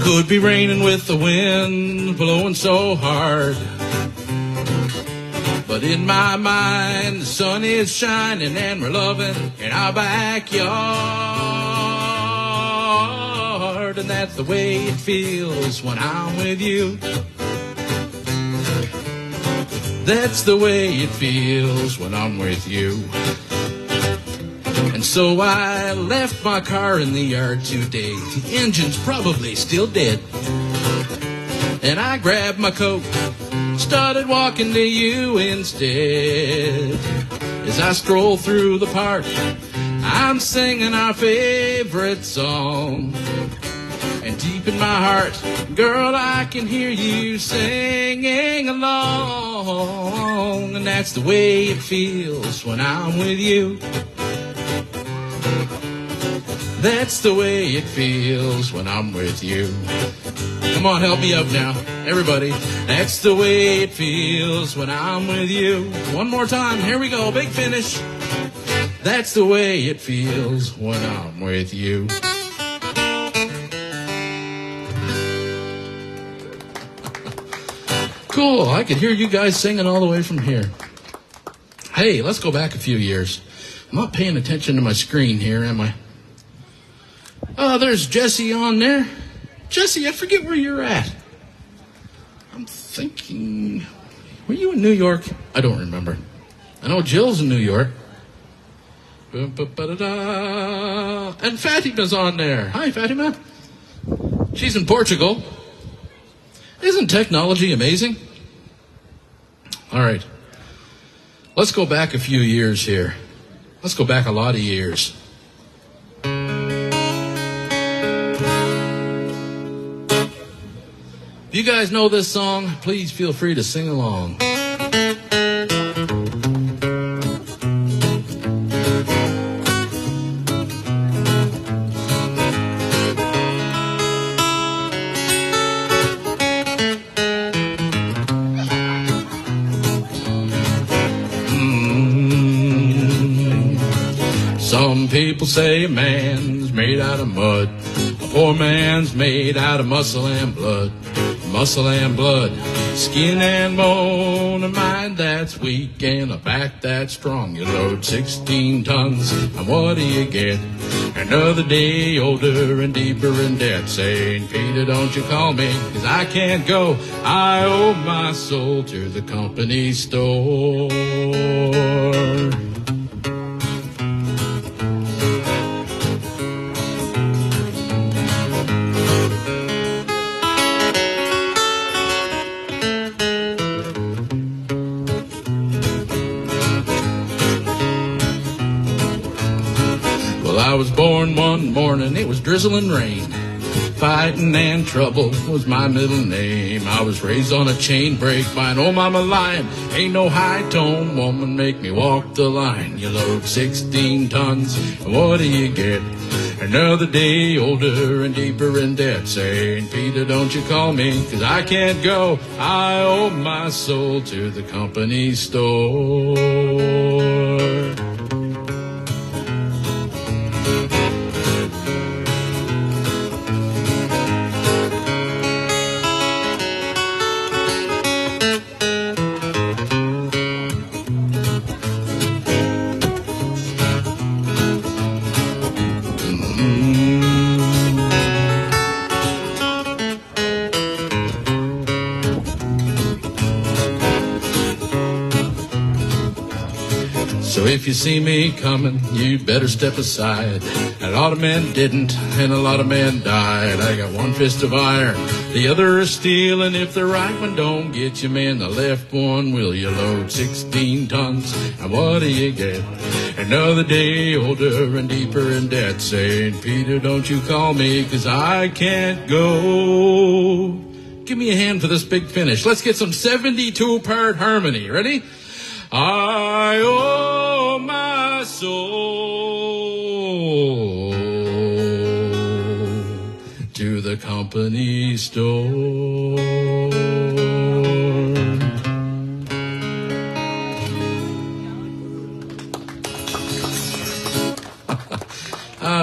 Could be raining with the wind blowing so hard, but in my mind the sun is shining and we're loving in our backyard. And that's the way it feels when I'm with you. That's the way it feels when I'm with you. And so I left my car in the yard today. The engine's probably still dead. And I grabbed my coat, started walking to you instead. As I stroll through the park, I'm singing our favorite song. And deep in my heart, girl, I can hear you singing along. And that's the way it feels when I'm with you. That's the way it feels when I'm with you. Come on, help me up now, everybody. That's the way it feels when I'm with you. One more time, here we go, big finish. That's the way it feels when I'm with you. Cool, I could hear you guys singing all the way from here. Hey, let's go back a few years. I'm not paying attention to my screen here, am I? Oh, there's Jesse on there. Jesse, I forget where you're at. I'm thinking, were you in New York? I don't remember. I know Jill's in New York. And Fatima's on there. Hi, Fatima. She's in Portugal. Isn't technology amazing? All right. Let's go back a few years here. Let's go back a lot of years. If you guys know this song, please feel free to sing along. Some people say a man's made out of mud. A poor man's made out of muscle and blood. Muscle and blood, skin and bone, a mind that's weak and a back that's strong. You load 16 tons, and what do you get? Another day older and deeper in debt. Saying, Peter, don't you call me, 'cause I can't go. I owe my soul to the company store. I was born one morning, it was drizzling rain. Fighting and trouble was my middle name. I was raised on a chain break by an old mama lion. Ain't no high-tone woman make me walk the line. You load 16 tons, and what do you get? Another day older and deeper in debt. Saying, Peter, don't you call me, 'cause I can't go. I owe my soul to the company store. So if you see me coming, you'd better step aside. A lot of men didn't, and a lot of men died. I got one fist of iron, the other is steel, and if the right one don't get you, man, the left one will. You load 16 tons, and what do you get? Another day older and deeper in debt. Saying, Peter, don't you call me, 'cause I can't go. Give me a hand for this big finish. Let's get some 72-part harmony. Ready? I owe my soul to the company store.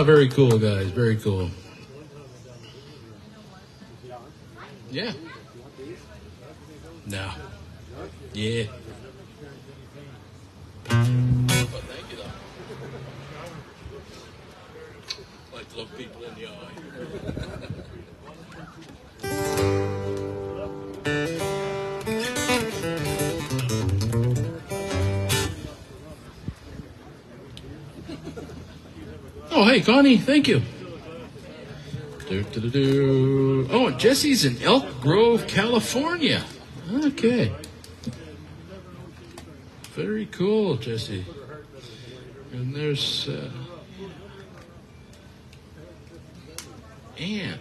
Very cool, guys. Very cool. Yeah. No. Yeah. But thank you, though. I like to look people in the eye. Oh, hey, Connie, thank you. Oh, Jesse's in Elk Grove, California. Okay. Very cool, Jesse. And there's Ann.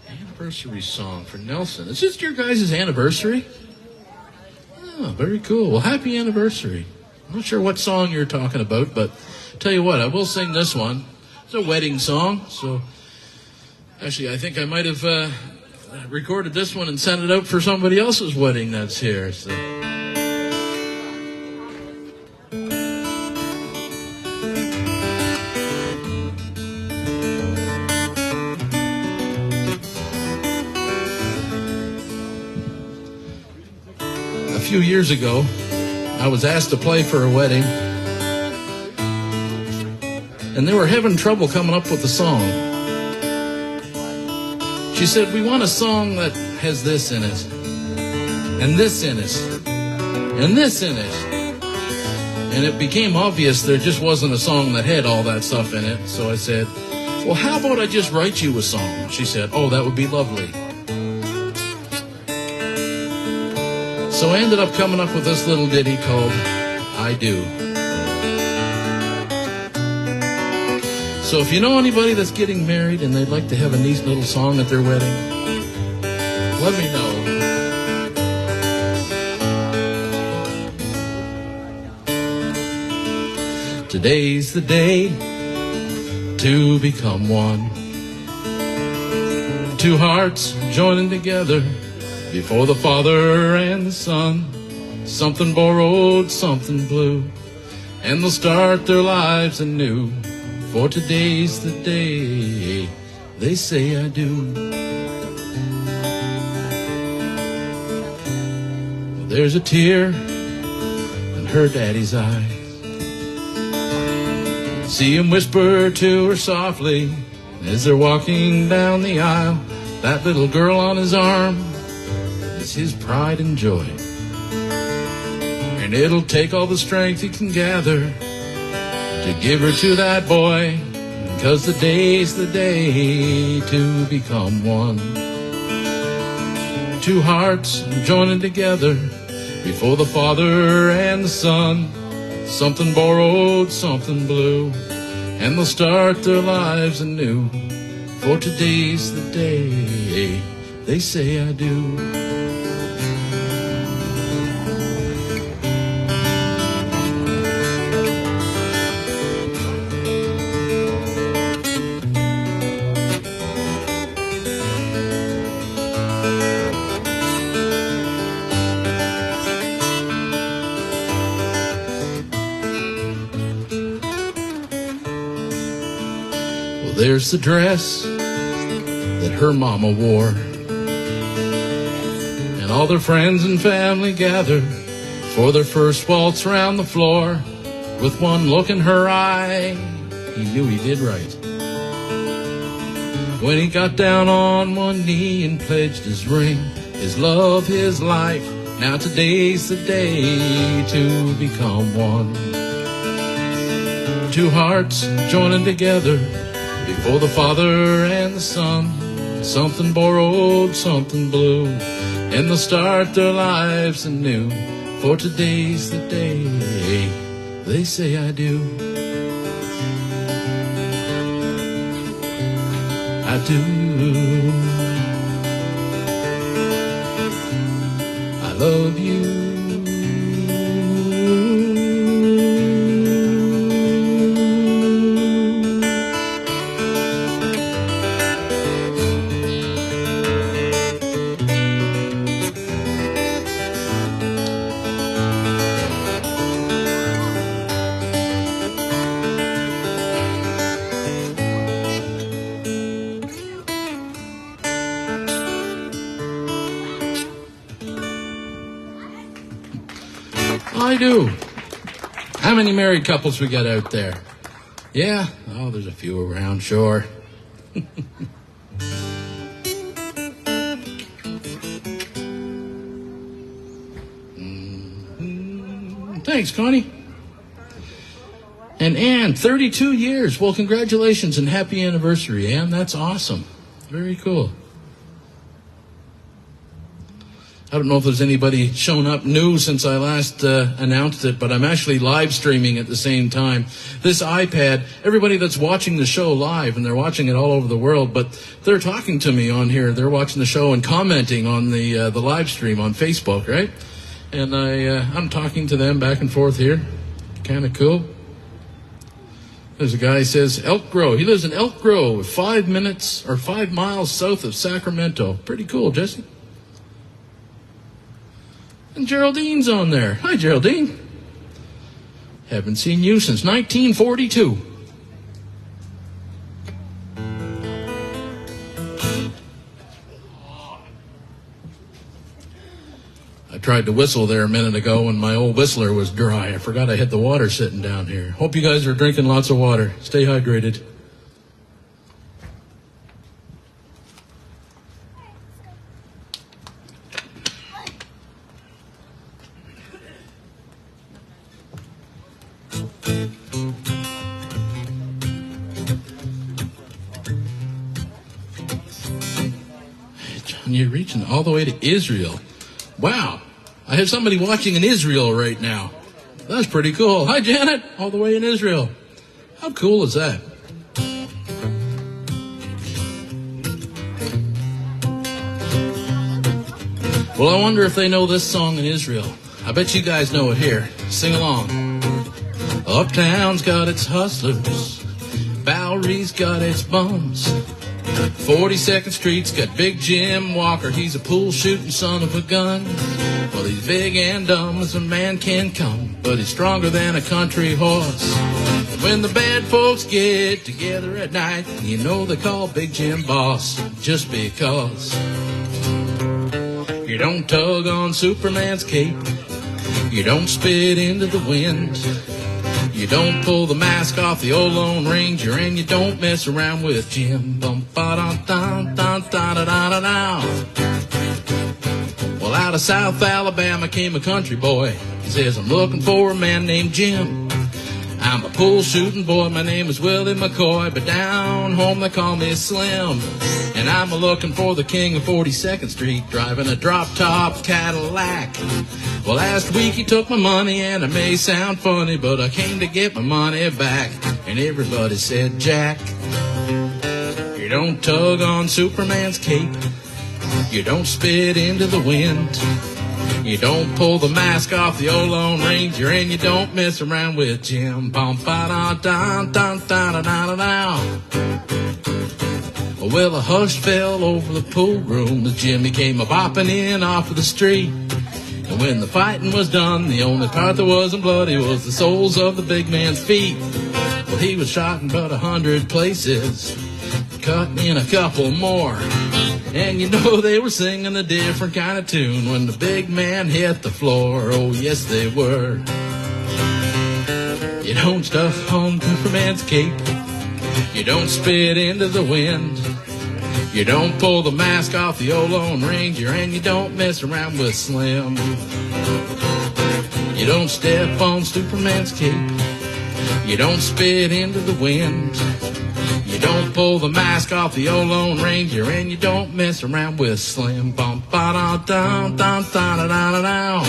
Anniversary song for Nelson. Is this your guys' anniversary? Oh, very cool. Well, happy anniversary. I'm not sure what song you're talking about, but tell you what, I will sing this one. It's a wedding song, so actually I think I might have recorded this one and sent it out for somebody else's wedding that's here. So. A few years ago, I was asked to play for a wedding, and they were having trouble coming up with a song. She said, we want a song that has this in it, and this in it, and this in it. And it became obvious there just wasn't a song that had all that stuff in it. So I said, well, how about I just write you a song? She said, oh, that would be lovely. So I ended up coming up with this little ditty called I Do. So if you know anybody that's getting married and they'd like to have a neat little song at their wedding, let me know. Today's the day to become one. Two hearts joining together before the Father and the Son. Something borrowed, something blue, and they'll start their lives anew. For today's the day they say I do. Well, there's a tear in her daddy's eyes. See him whisper to her softly as they're walking down the aisle. That little girl on his arm is his pride and joy. And it'll take all the strength he can gather to give her to that boy, 'cause today's the day to become one. Two hearts joining together before the Father and the Son. Something borrowed, something blue, and they'll start their lives anew. For today's the day they say I do. There's the dress that her mama wore, and all their friends and family gathered for their first waltz round the floor. With one look in her eye, he knew he did right. When he got down on one knee and pledged his ring, his love, his life. Now today's the day to become one. Two hearts joining together before the Father and the Son. Something borrowed, something blue, and they'll start their lives anew. For today's the day they say I do. I do. I love you. I do. How many married couples we got out there? Yeah? Oh, there's a few around, sure. Thanks, Connie. And Ann, 32 years. Well, congratulations and happy anniversary, Ann. That's awesome. Very cool. I don't know if there's anybody shown up new since I last announced it, but I'm actually live streaming at the same time. This iPad, everybody that's watching the show live, and they're watching it all over the world, but they're talking to me on here. They're watching the show and commenting on the live stream on Facebook, right? And I'm talking to them back and forth here. Kind of cool. There's a guy who says Elk Grove. He lives in Elk Grove, 5 miles south of Sacramento. Pretty cool, Jesse. And Geraldine's on there. Hi, Geraldine. Haven't seen you since 1942. I tried to whistle there a minute ago and my old whistler was dry. I forgot I had the water sitting down here. Hope you guys are drinking lots of water. Stay hydrated. John, you're reaching all the way to Israel. Wow. I have somebody watching in Israel right now. That's pretty cool. Hi, Janet. All the way in Israel. How cool is that? Well, I wonder if they know this song in Israel. I bet you guys know it here. Sing along. Uptown's got its hustlers. Bowery's got its bums. 42nd Street's got Big Jim Walker. He's a pool-shooting son of a gun. Well, he's big and dumb as a man can come, but he's stronger than a country horse. And when the bad folks get together at night, you know they call Big Jim boss, just because. You don't tug on Superman's cape. You don't spit into the wind. You don't pull the mask off the old Lone Ranger, and you don't mess around with Jim. Well, out of South Alabama came a country boy. He says, I'm looking for a man named Jim. I'm a pool-shooting boy, my name is Willie McCoy, but down home they call me Slim. And I'm looking for the king of 42nd Street, driving a drop-top Cadillac. Well, last week he took my money, and it may sound funny, but I came to get my money back. And everybody said, Jack, you don't tug on Superman's cape. You don't spit into the wind. You don't pull the mask off the old Lone Ranger, and you don't mess around with Jim. Well, a hush fell over the pool room as Jimmy came a-bopping in off of the street. And when the fighting was done, the only part that wasn't bloody was the soles of the big man's feet. Well, he was shot in about 100 places, cut in a couple more. And you know they were singing a different kind of tune when the big man hit the floor. Oh, yes, they were. You don't stuff on Superman's cape. You don't spit into the wind. You don't pull the mask off the old Lone Ranger, and you don't mess around with Slim. You don't step on Superman's cape. You don't spit into the wind. You don't pull the mask off the old Lone Ranger, and you don't mess around with Slim. Bum ba da dum dum da da da da.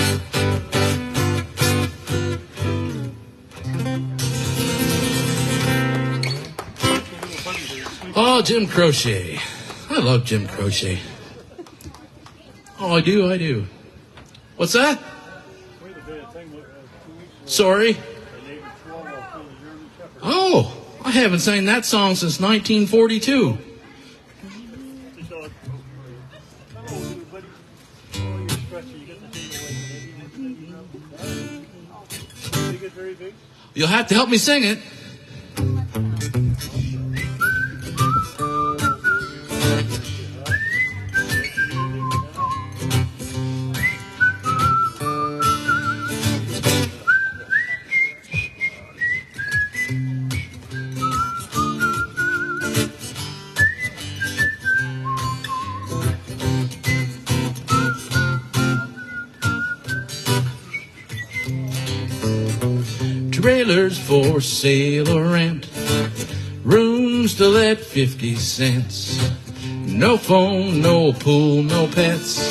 Oh, Jim Croce. I love Jim Croce. Oh, I do. What's that? Sorry? Oh, I haven't sang that song since 1942. You'll have to help me sing it. trailers for sale or rent, rooms to let 50 cents. No phone, no pool, no pets.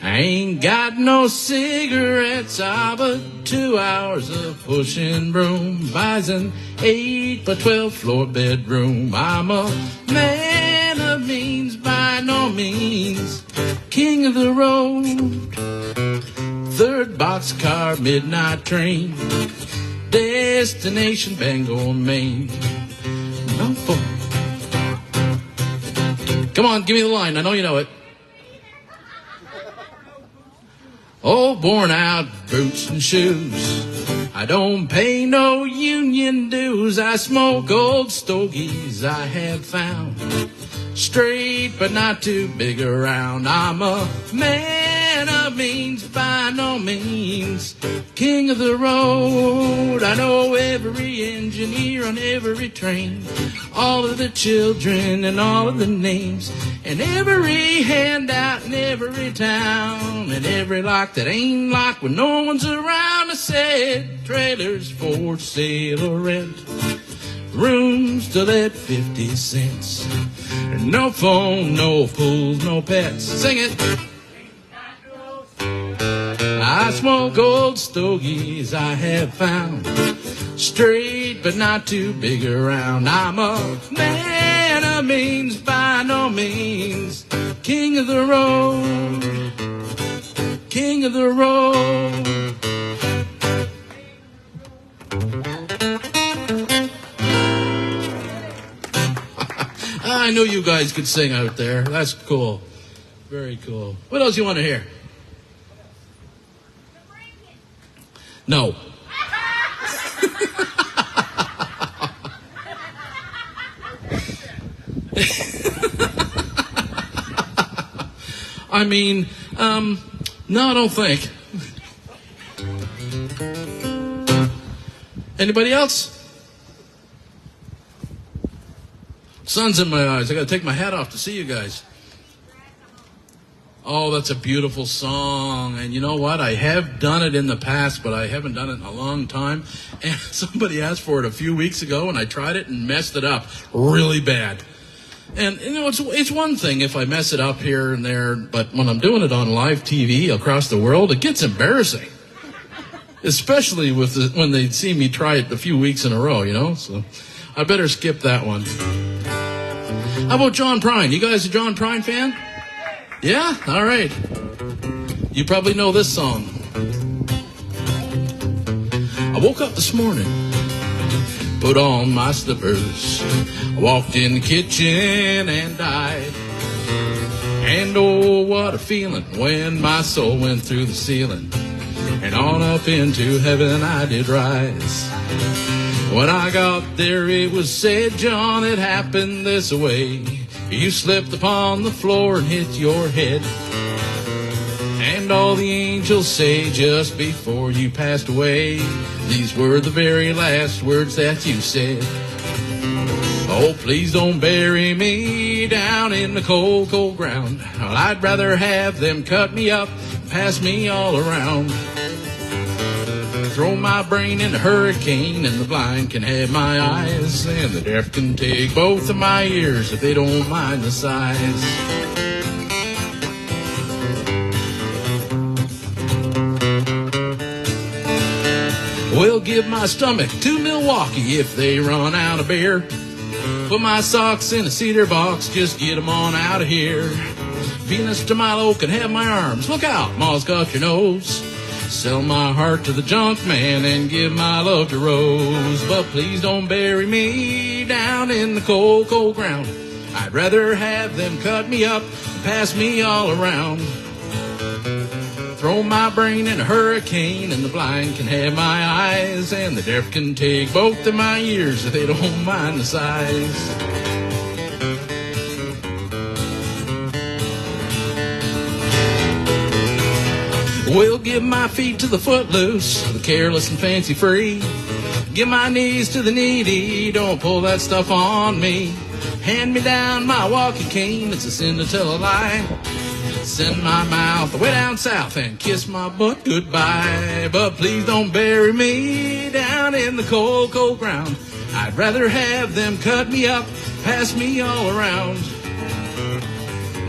I ain't got no cigarettes, but 2 hours of pushing broom buys an 8 by 12 floor bedroom. I'm a man of means, by no means king of the road. 3rd boxcar, midnight train, destination Bangor, Maine. No phone. Come on, give me the line. I know you know it. Oh, worn out boots and shoes. I don't pay no union dues. I smoke old stogies I have found. Straight but not too big around. I'm a man of means, by no means king of the road. I know every engineer on every train, all of the children and all of the names, and every handout in every town, and every lock that ain't locked when no one's around. I said trailers for sale or rent, rooms to let 50 cents. No phone, no pools, no pets. Sing it. I smoke old stogies I have found. Straight but not too big around. I'm a man of means, by no means king of the road. King of the road. I knew you guys could sing out there. That's cool. Very cool. What else you want to hear? No. I mean, no, I don't think. Anybody else? Sun's in my eyes. I got to take my hat off to see you guys. Oh, that's a beautiful song. And you know what? I have done it in the past, but I haven't done it in a long time. And somebody asked for it a few weeks ago, and I tried it and messed it up really bad. And, you know, it's one thing if I mess it up here and there, but when I'm doing it on live TV across the world, it gets embarrassing. Especially when they see me try it a few weeks in a row, you know? So I better skip that one. How about John Prine? You guys a John Prine fan? Yeah? All right. You probably know this song. I woke up this morning, put on my slippers, walked in the kitchen and died. And oh, what a feeling when my soul went through the ceiling and on up into heaven I did rise. When I got there it was said, John, it happened this way. You slipped upon the floor and hit your head. And all the angels say just before you passed away, these were the very last words that you said. Oh, please don't bury me down in the cold, cold ground. Well, I'd rather have them cut me up and pass me all around. Throw my brain in a hurricane, and the blind can have my eyes, and the deaf can take both of my ears if they don't mind the size. We'll give my stomach to Milwaukee if they run out of beer. Put my socks in a cedar box, just get them on out of here. Venus de Milo can have my arms, look out, Ma's got your nose. Sell my heart to the junk man and give my love to Rose. But please don't bury me down in the cold, cold ground. I'd rather have them cut me up and pass me all around. Throw my brain in a hurricane, and the blind can have my eyes, and the deaf can take both of my ears if they don't mind the size. We'll give my feet to the footloose, the careless and fancy free. Give my knees to the needy, don't pull that stuff on me. Hand me down my walking cane, it's a sin to tell a lie. Send my mouth way down south and kiss my butt goodbye. But please don't bury me down in the cold, cold ground. I'd rather have them cut me up, pass me all around.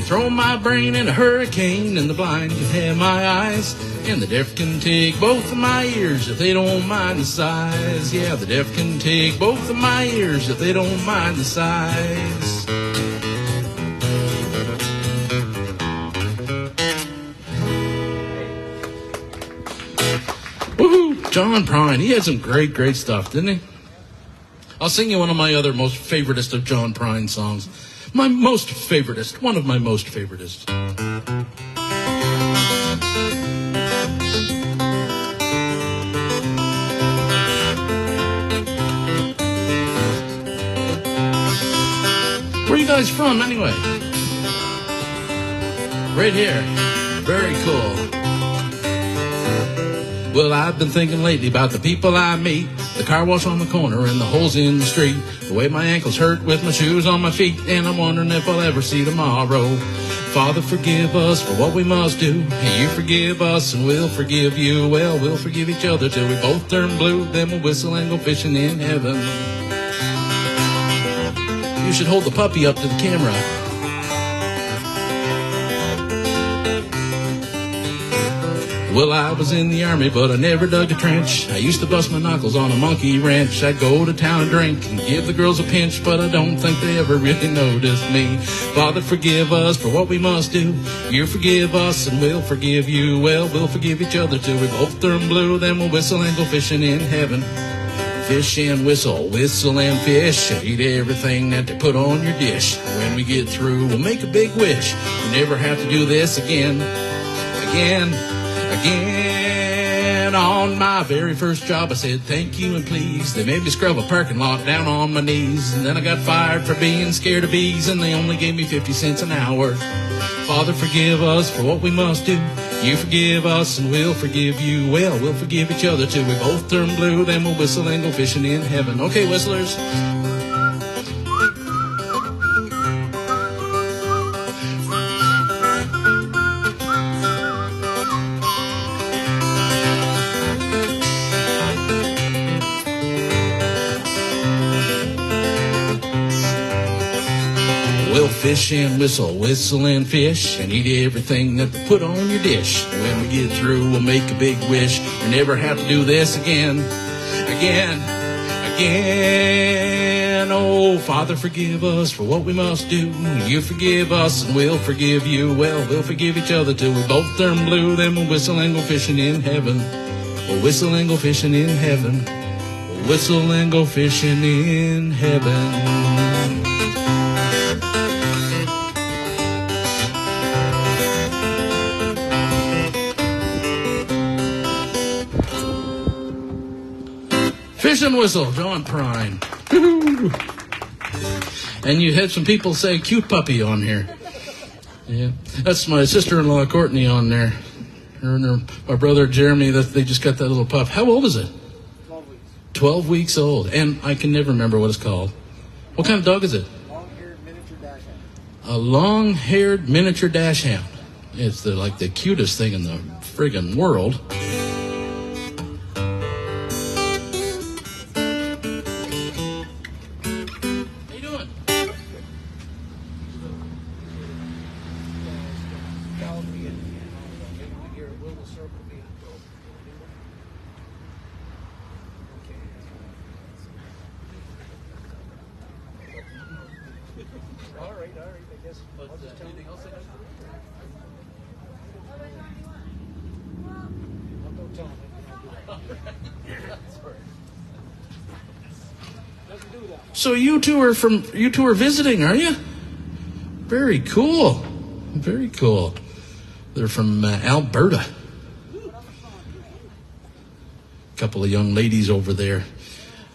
Throw my brain in a hurricane, and the blind can have my eyes, and the deaf can take both of my ears if they don't mind the size. Yeah, the deaf can take both of my ears if they don't mind the size. Woohoo! John Prine, he had some great, great stuff, didn't he? I'll sing you one of my other most favoritist of John Prine songs. My most favoritist, one of my most favoritist. Where are you guys from, anyway? Right here. Very cool. Well, I've been thinking lately about the people I meet, the car wash on the corner and the holes in the street, the way my ankles hurt with my shoes on my feet, and I'm wondering if I'll ever see tomorrow. Father, forgive us for what we must do. You forgive us and we'll forgive you. Well, we'll forgive each other till we both turn blue. Then we'll whistle and go fishing in heaven. You should hold the puppy up to the camera. Well, I was in the army, but I never dug a trench. I used to bust my knuckles on a monkey wrench. I'd go to town and drink and give the girls a pinch, but I don't think they ever really noticed me. Father, forgive us for what we must do. You forgive us and we'll forgive you. Well, we'll forgive each other till we both turn blue. Then we'll whistle and go fishing in heaven. Fish and whistle, whistle and fish. Eat everything that they put on your dish. When we get through, we'll make a big wish. We never have to do this again. Again. On my very first job, I said thank you and please. They made me scrub a parking lot down on my knees. And then I got fired for being scared of bees, and they only gave me 50 cents an hour. Father, forgive us for what we must do. You forgive us and we'll forgive you. Well, we'll forgive each other till we both turn blue. Then we'll whistle and go fishing in heaven. Okay, whistlers. Fish and whistle, whistle and fish, and eat everything that they put on your dish. When we get through, we'll make a big wish. We never have to do this again. Oh, Father, forgive us for what we must do. You forgive us and we'll forgive you. Well, we'll forgive each other till we both turn blue. Then we'll whistle and go fishing in heaven. We'll whistle and go fishing in heaven. We'll whistle and go fishing in heaven. Fish and whistle, John Prine. And you had some people say cute puppy on here. Yeah, that's my sister-in-law Courtney on there. Her and my brother Jeremy, they just got that little pup. How old is it? 12 weeks. 12 weeks old. And I can never remember what it's called. What kind of dog is it? Long-haired miniature dachshund. A long-haired miniature dachshund. It's like the cutest thing in the friggin' world. All right, I guess. I'll just tell Anything else? Don't tell him. Doesn't do that. So you two are visiting, are you? Very cool. Very cool. They're from Alberta. A couple of young ladies over there.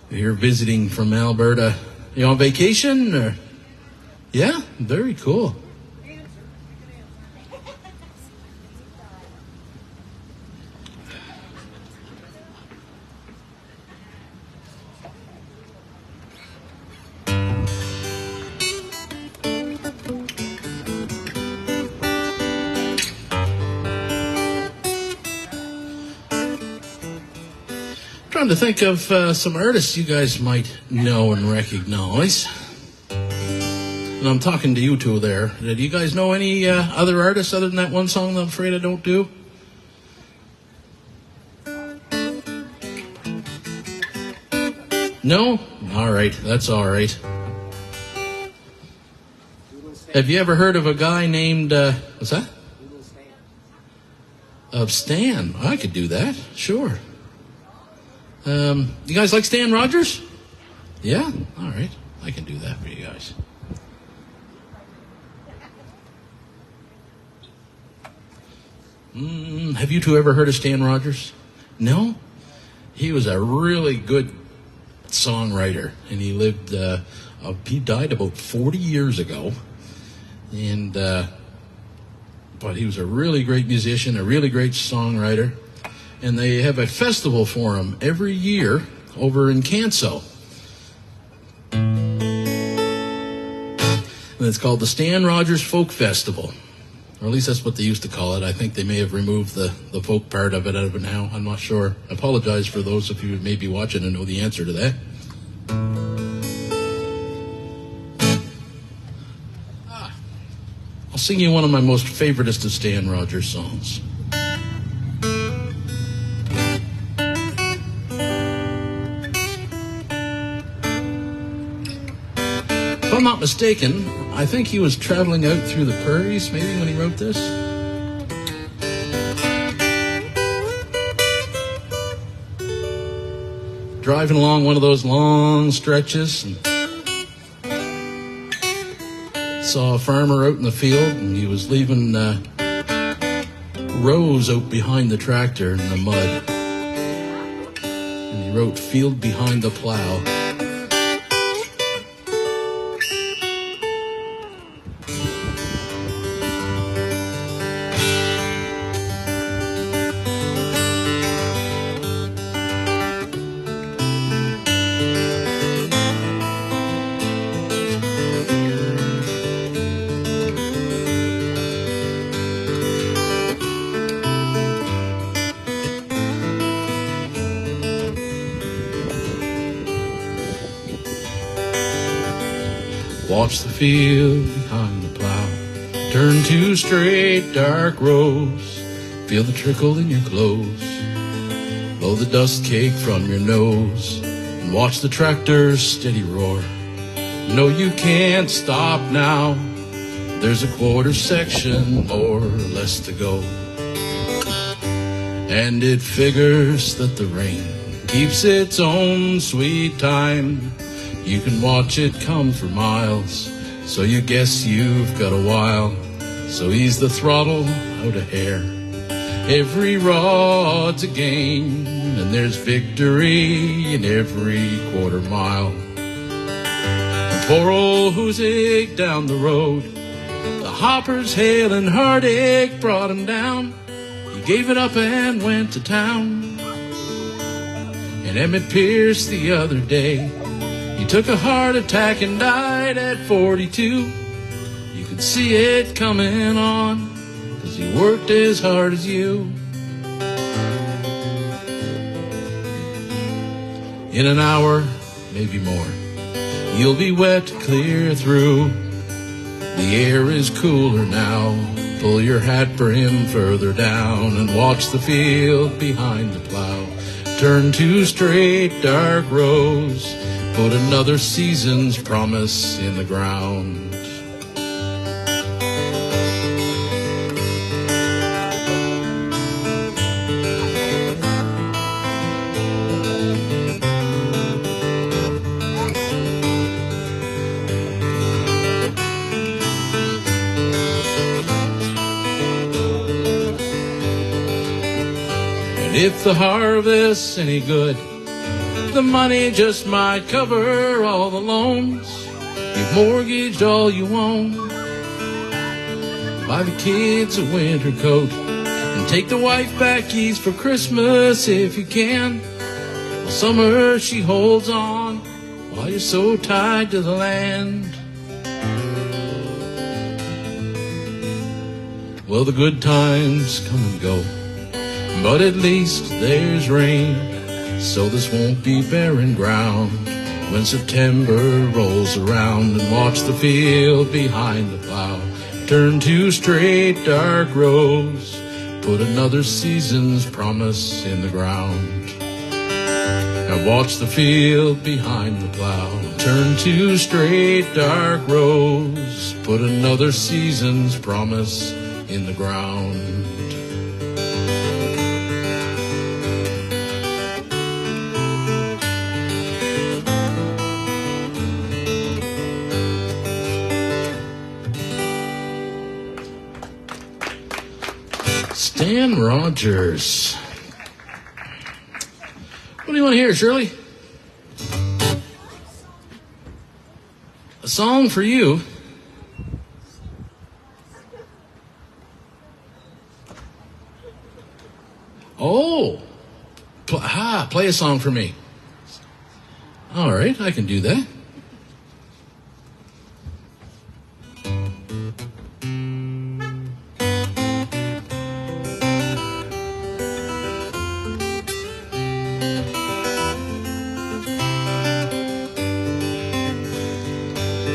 You're visiting from Alberta. You on vacation? Or? Yeah, very cool. trying to think of some artists you guys might know and recognize. And I'm talking to you two there. Do you guys know any other artists other than that one song that I'm afraid I don't do? No? All right, that's all right. Have you ever heard of a guy named, what's that? Stan. I could do that, sure. You guys like Stan Rogers? Yeah? All right, I can do that for you guys. Have you two ever heard of Stan Rogers? No? He was a really good songwriter, and he lived, he died about 40 years ago, and, but he was a really great musician, a really great songwriter, and they have a festival for him every year over in Canso. And it's called the Stan Rogers Folk Festival. Or at least that's what they used to call it. I think they may have removed the folk part of it out of it now. I'm not sure. I apologize for those of you who may be watching and know the answer to that. I'll sing you one of my most favoriteest of Stan Rogers songs. If I'm not mistaken, I think he was traveling out through the prairies, maybe, when he wrote this. Driving along one of those long stretches, and saw a farmer out in the field, and he was leaving rows out behind the tractor in the mud. And he wrote, "Field behind the plow." Watch the field behind the plow, turn two straight dark rows, feel the trickle in your clothes, blow the dust cake from your nose, and watch the tractor's steady roar. No, you can't stop now, there's a quarter section or less to go. And it figures that the rain keeps its own sweet time. You can watch it come for miles, so you guess you've got a while. So ease the throttle out a hair. Every rod's a gain, and there's victory in every quarter mile. And poor old Hoosick down the road, the hopper's hail and heartache brought him down. He gave it up and went to town. And Emmett Pierce the other day, he took a heart attack and died at 42. You could see it coming on, 'cause he worked as hard as you. In an hour, maybe more, you'll be wet clear through. The air is cooler now. Pull your hat brim further down and watch the field behind the plow. Turn two straight dark rows, put another season's promise in the ground. And if the harvest's any good, the money just might cover all the loans. You've mortgaged all you own. Buy the kids a winter coat and take the wife back east for Christmas if you can. While summer she holds on while you're so tied to the land. Well, the good times come and go, but at least there's rain. so this won't be barren ground. When September rolls around, and watch the field behind the plow turn to straight dark rows, put another season's promise in the ground. Now watch the field behind the plow turn to straight dark rows, put another season's promise in the ground. Stan Rogers. What do you want to hear, Shirley? A song for you. Oh, play a song for me. All right, I can do that.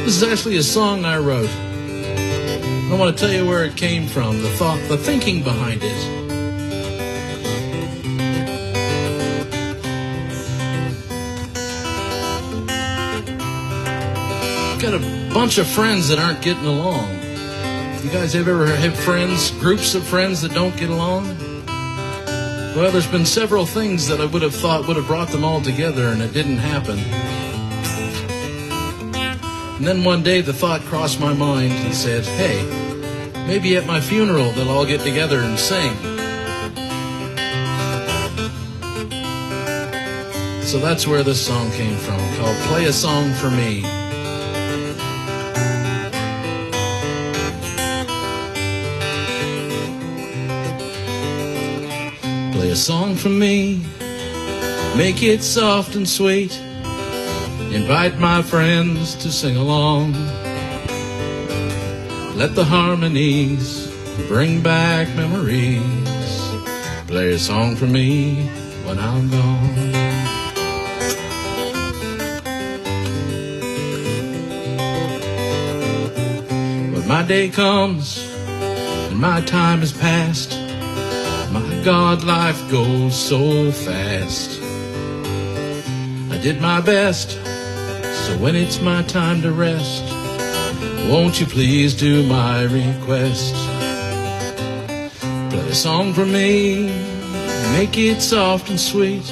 This is actually a song I wrote. I want to tell you where it came from, the thinking behind it. Got a bunch of friends that aren't getting along. You guys ever have friends, groups of friends that don't get along? Well, there's been several things that I would have thought would have brought them all together, and it didn't happen. And then one day the thought crossed my mind and said, hey, maybe at my funeral they'll all get together and sing. So that's where this song came from, called Play a Song for Me. Play a song for me, make it soft and sweet. Invite my friends to sing along. Let the harmonies bring back memories. Play a song for me when I'm gone. When my day comes and my time is past, my God, life goes so fast. I did my best, so when it's my time to rest, won't you please do my request? Play a song for me, make it soft and sweet.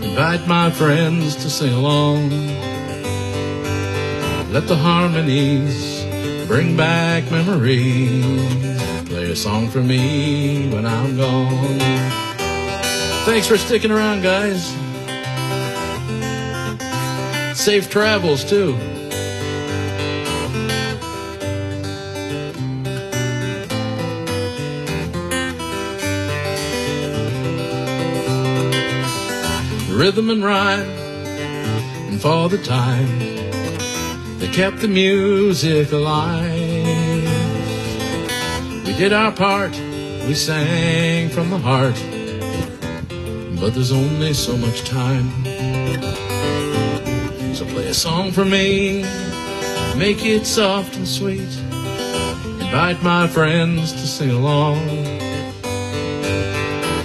Invite my friends to sing along. Let the harmonies bring back memories. Play a song for me when I'm gone. Thanks for sticking around, guys. Safe travels, too. Rhythm and rhyme, and for the time, they kept the music alive. We did our part, we sang from the heart, but there's only so much time. So play a song for me, make it soft and sweet. Invite my friends to sing along.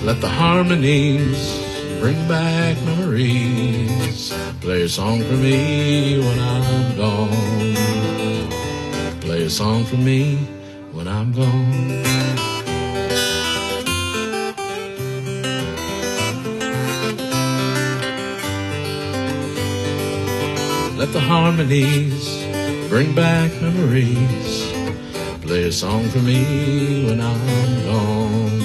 Let the harmonies bring back memories. Play a song for me when I'm gone. Play a song for me when I'm gone. Let the harmonies bring back memories. Play a song for me when I'm gone.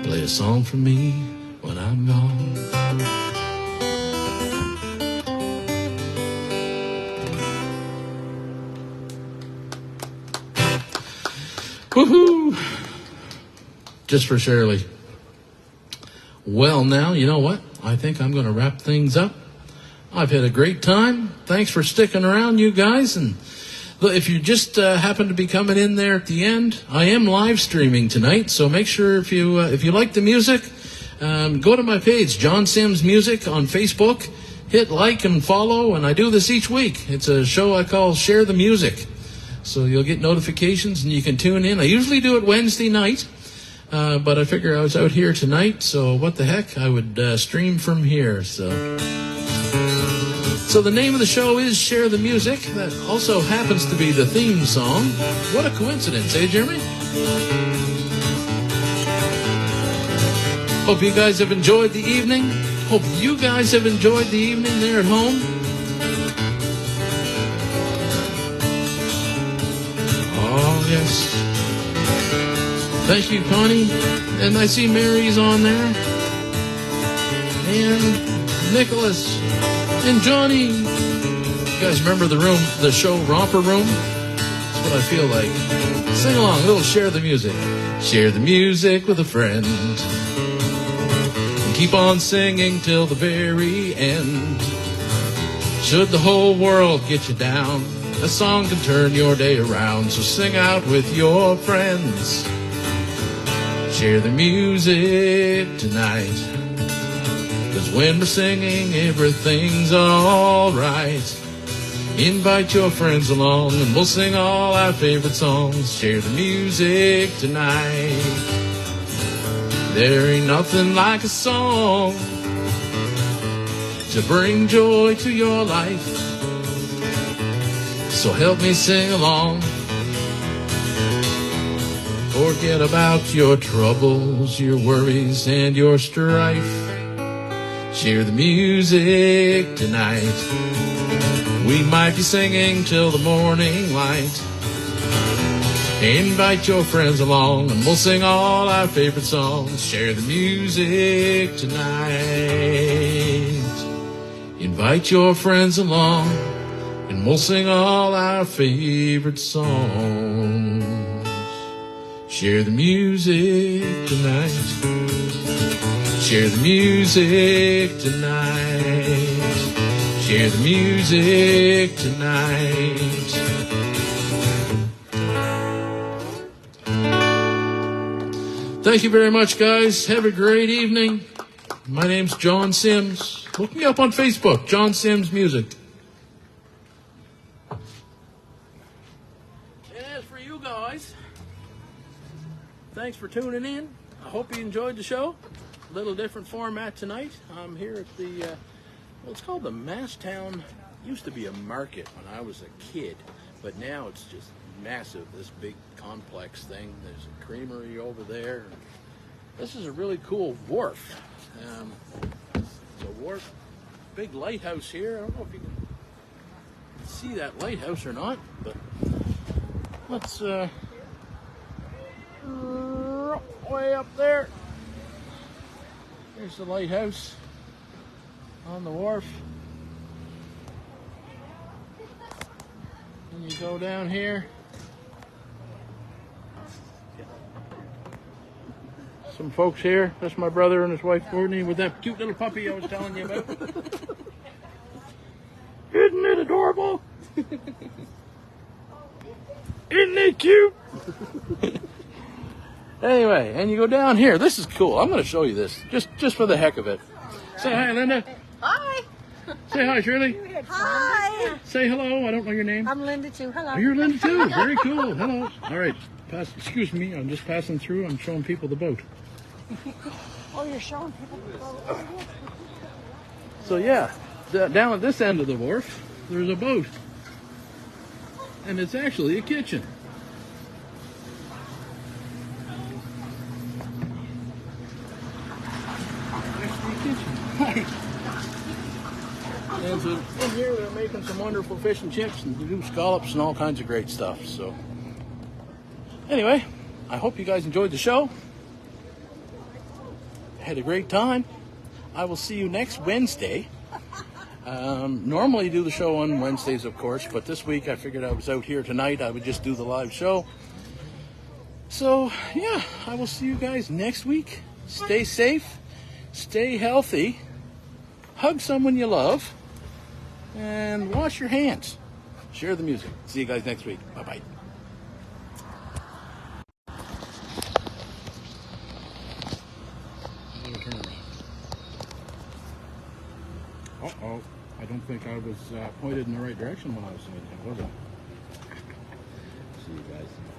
Play a song for me when I'm gone. Woohoo! Just for Shirley. Well, now, you know what? I think I'm going to wrap things up. I've had a great time. Thanks for sticking around, you guys. And if you just happen to be coming in there at the end, I am live streaming tonight. So make sure if you like the music, Go to my page, John Sims Music, on Facebook. Hit like and follow, and I do this each week. It's a show I call Share the Music. So you'll get notifications and you can tune in. I usually do it Wednesday night, but I figure I was out here tonight, so what the heck, I would stream from here. So the name of the show is Share the Music. That also happens to be the theme song. What a coincidence, eh, Jeremy? Hope you guys have enjoyed the evening. Hope you guys have enjoyed the evening there at home. Oh, yes. Thank you, Connie. And I see Mary's on there. And Nicholas. And Johnny. You guys remember the show Romper Room? That's what I feel like. Sing along, a little Share the Music. Share the music with a friend. Keep on singing till the very end. Should the whole world get you down, a song can turn your day around. So sing out with your friends. Share the music tonight. 'Cause when we're singing, everything's alright. Invite your friends along and we'll sing all our favorite songs. Share the music tonight. There ain't nothing like a song to bring joy to your life. So help me sing along. Forget about your troubles, your worries, and your strife. Share the music tonight. We might be singing till the morning light. Invite your friends along and we'll sing all our favorite songs. Share the music tonight. Invite your friends along and we'll sing all our favorite songs. Share the music tonight. Share the music tonight. Share the music tonight. Thank you very much, guys. Have a great evening. My name's John Sims. Look me up on Facebook, John Sims Music. And as for you guys, thanks for tuning in. I hope you enjoyed the show. A little different format tonight. I'm here at the, well, it's called the Masstown. Used to be a market when I was a kid, but now it's just massive, this big complex thing. There's a creamery over there. This is a really cool wharf. It's a wharf, big lighthouse here. I don't know if you can see that lighthouse or not, but let's way up there. There's the lighthouse on the wharf. And you go down here. Some folks here. That's my brother and his wife Courtney with that cute little puppy I was telling you about. Isn't it adorable? Isn't it cute? Anyway, and you go down here. This is cool. I'm going to show you this just for the heck of it. Say hi, Linda. Hi. Say hi, Shirley. Hi. Say hello. I don't know your name. I'm Linda too. Hello. Oh, you're Linda too. Very cool. Hello. All right. Excuse me. I'm just passing through. I'm showing people the boat. Oh, you're showing people the boat. So yeah, down at this end of the wharf, there's a boat. And it's actually a kitchen. Actually a kitchen. Right. And so in here they're making some wonderful fish and chips and they do scallops and all kinds of great stuff. So anyway, I hope you guys enjoyed the show. Had a great time. I will see you next Wednesday. Normally do the show on Wednesdays, of course, but this week I figured I was out here tonight. I would just do the live show. So, yeah, I will see you guys next week. Stay safe, stay healthy, hug someone you love, and wash your hands. Share the music. See you guys next week. Bye-bye. turn around. Uh-oh. I don't think I was pointed in the right direction when I was saying that, was I? See you guys tomorrow.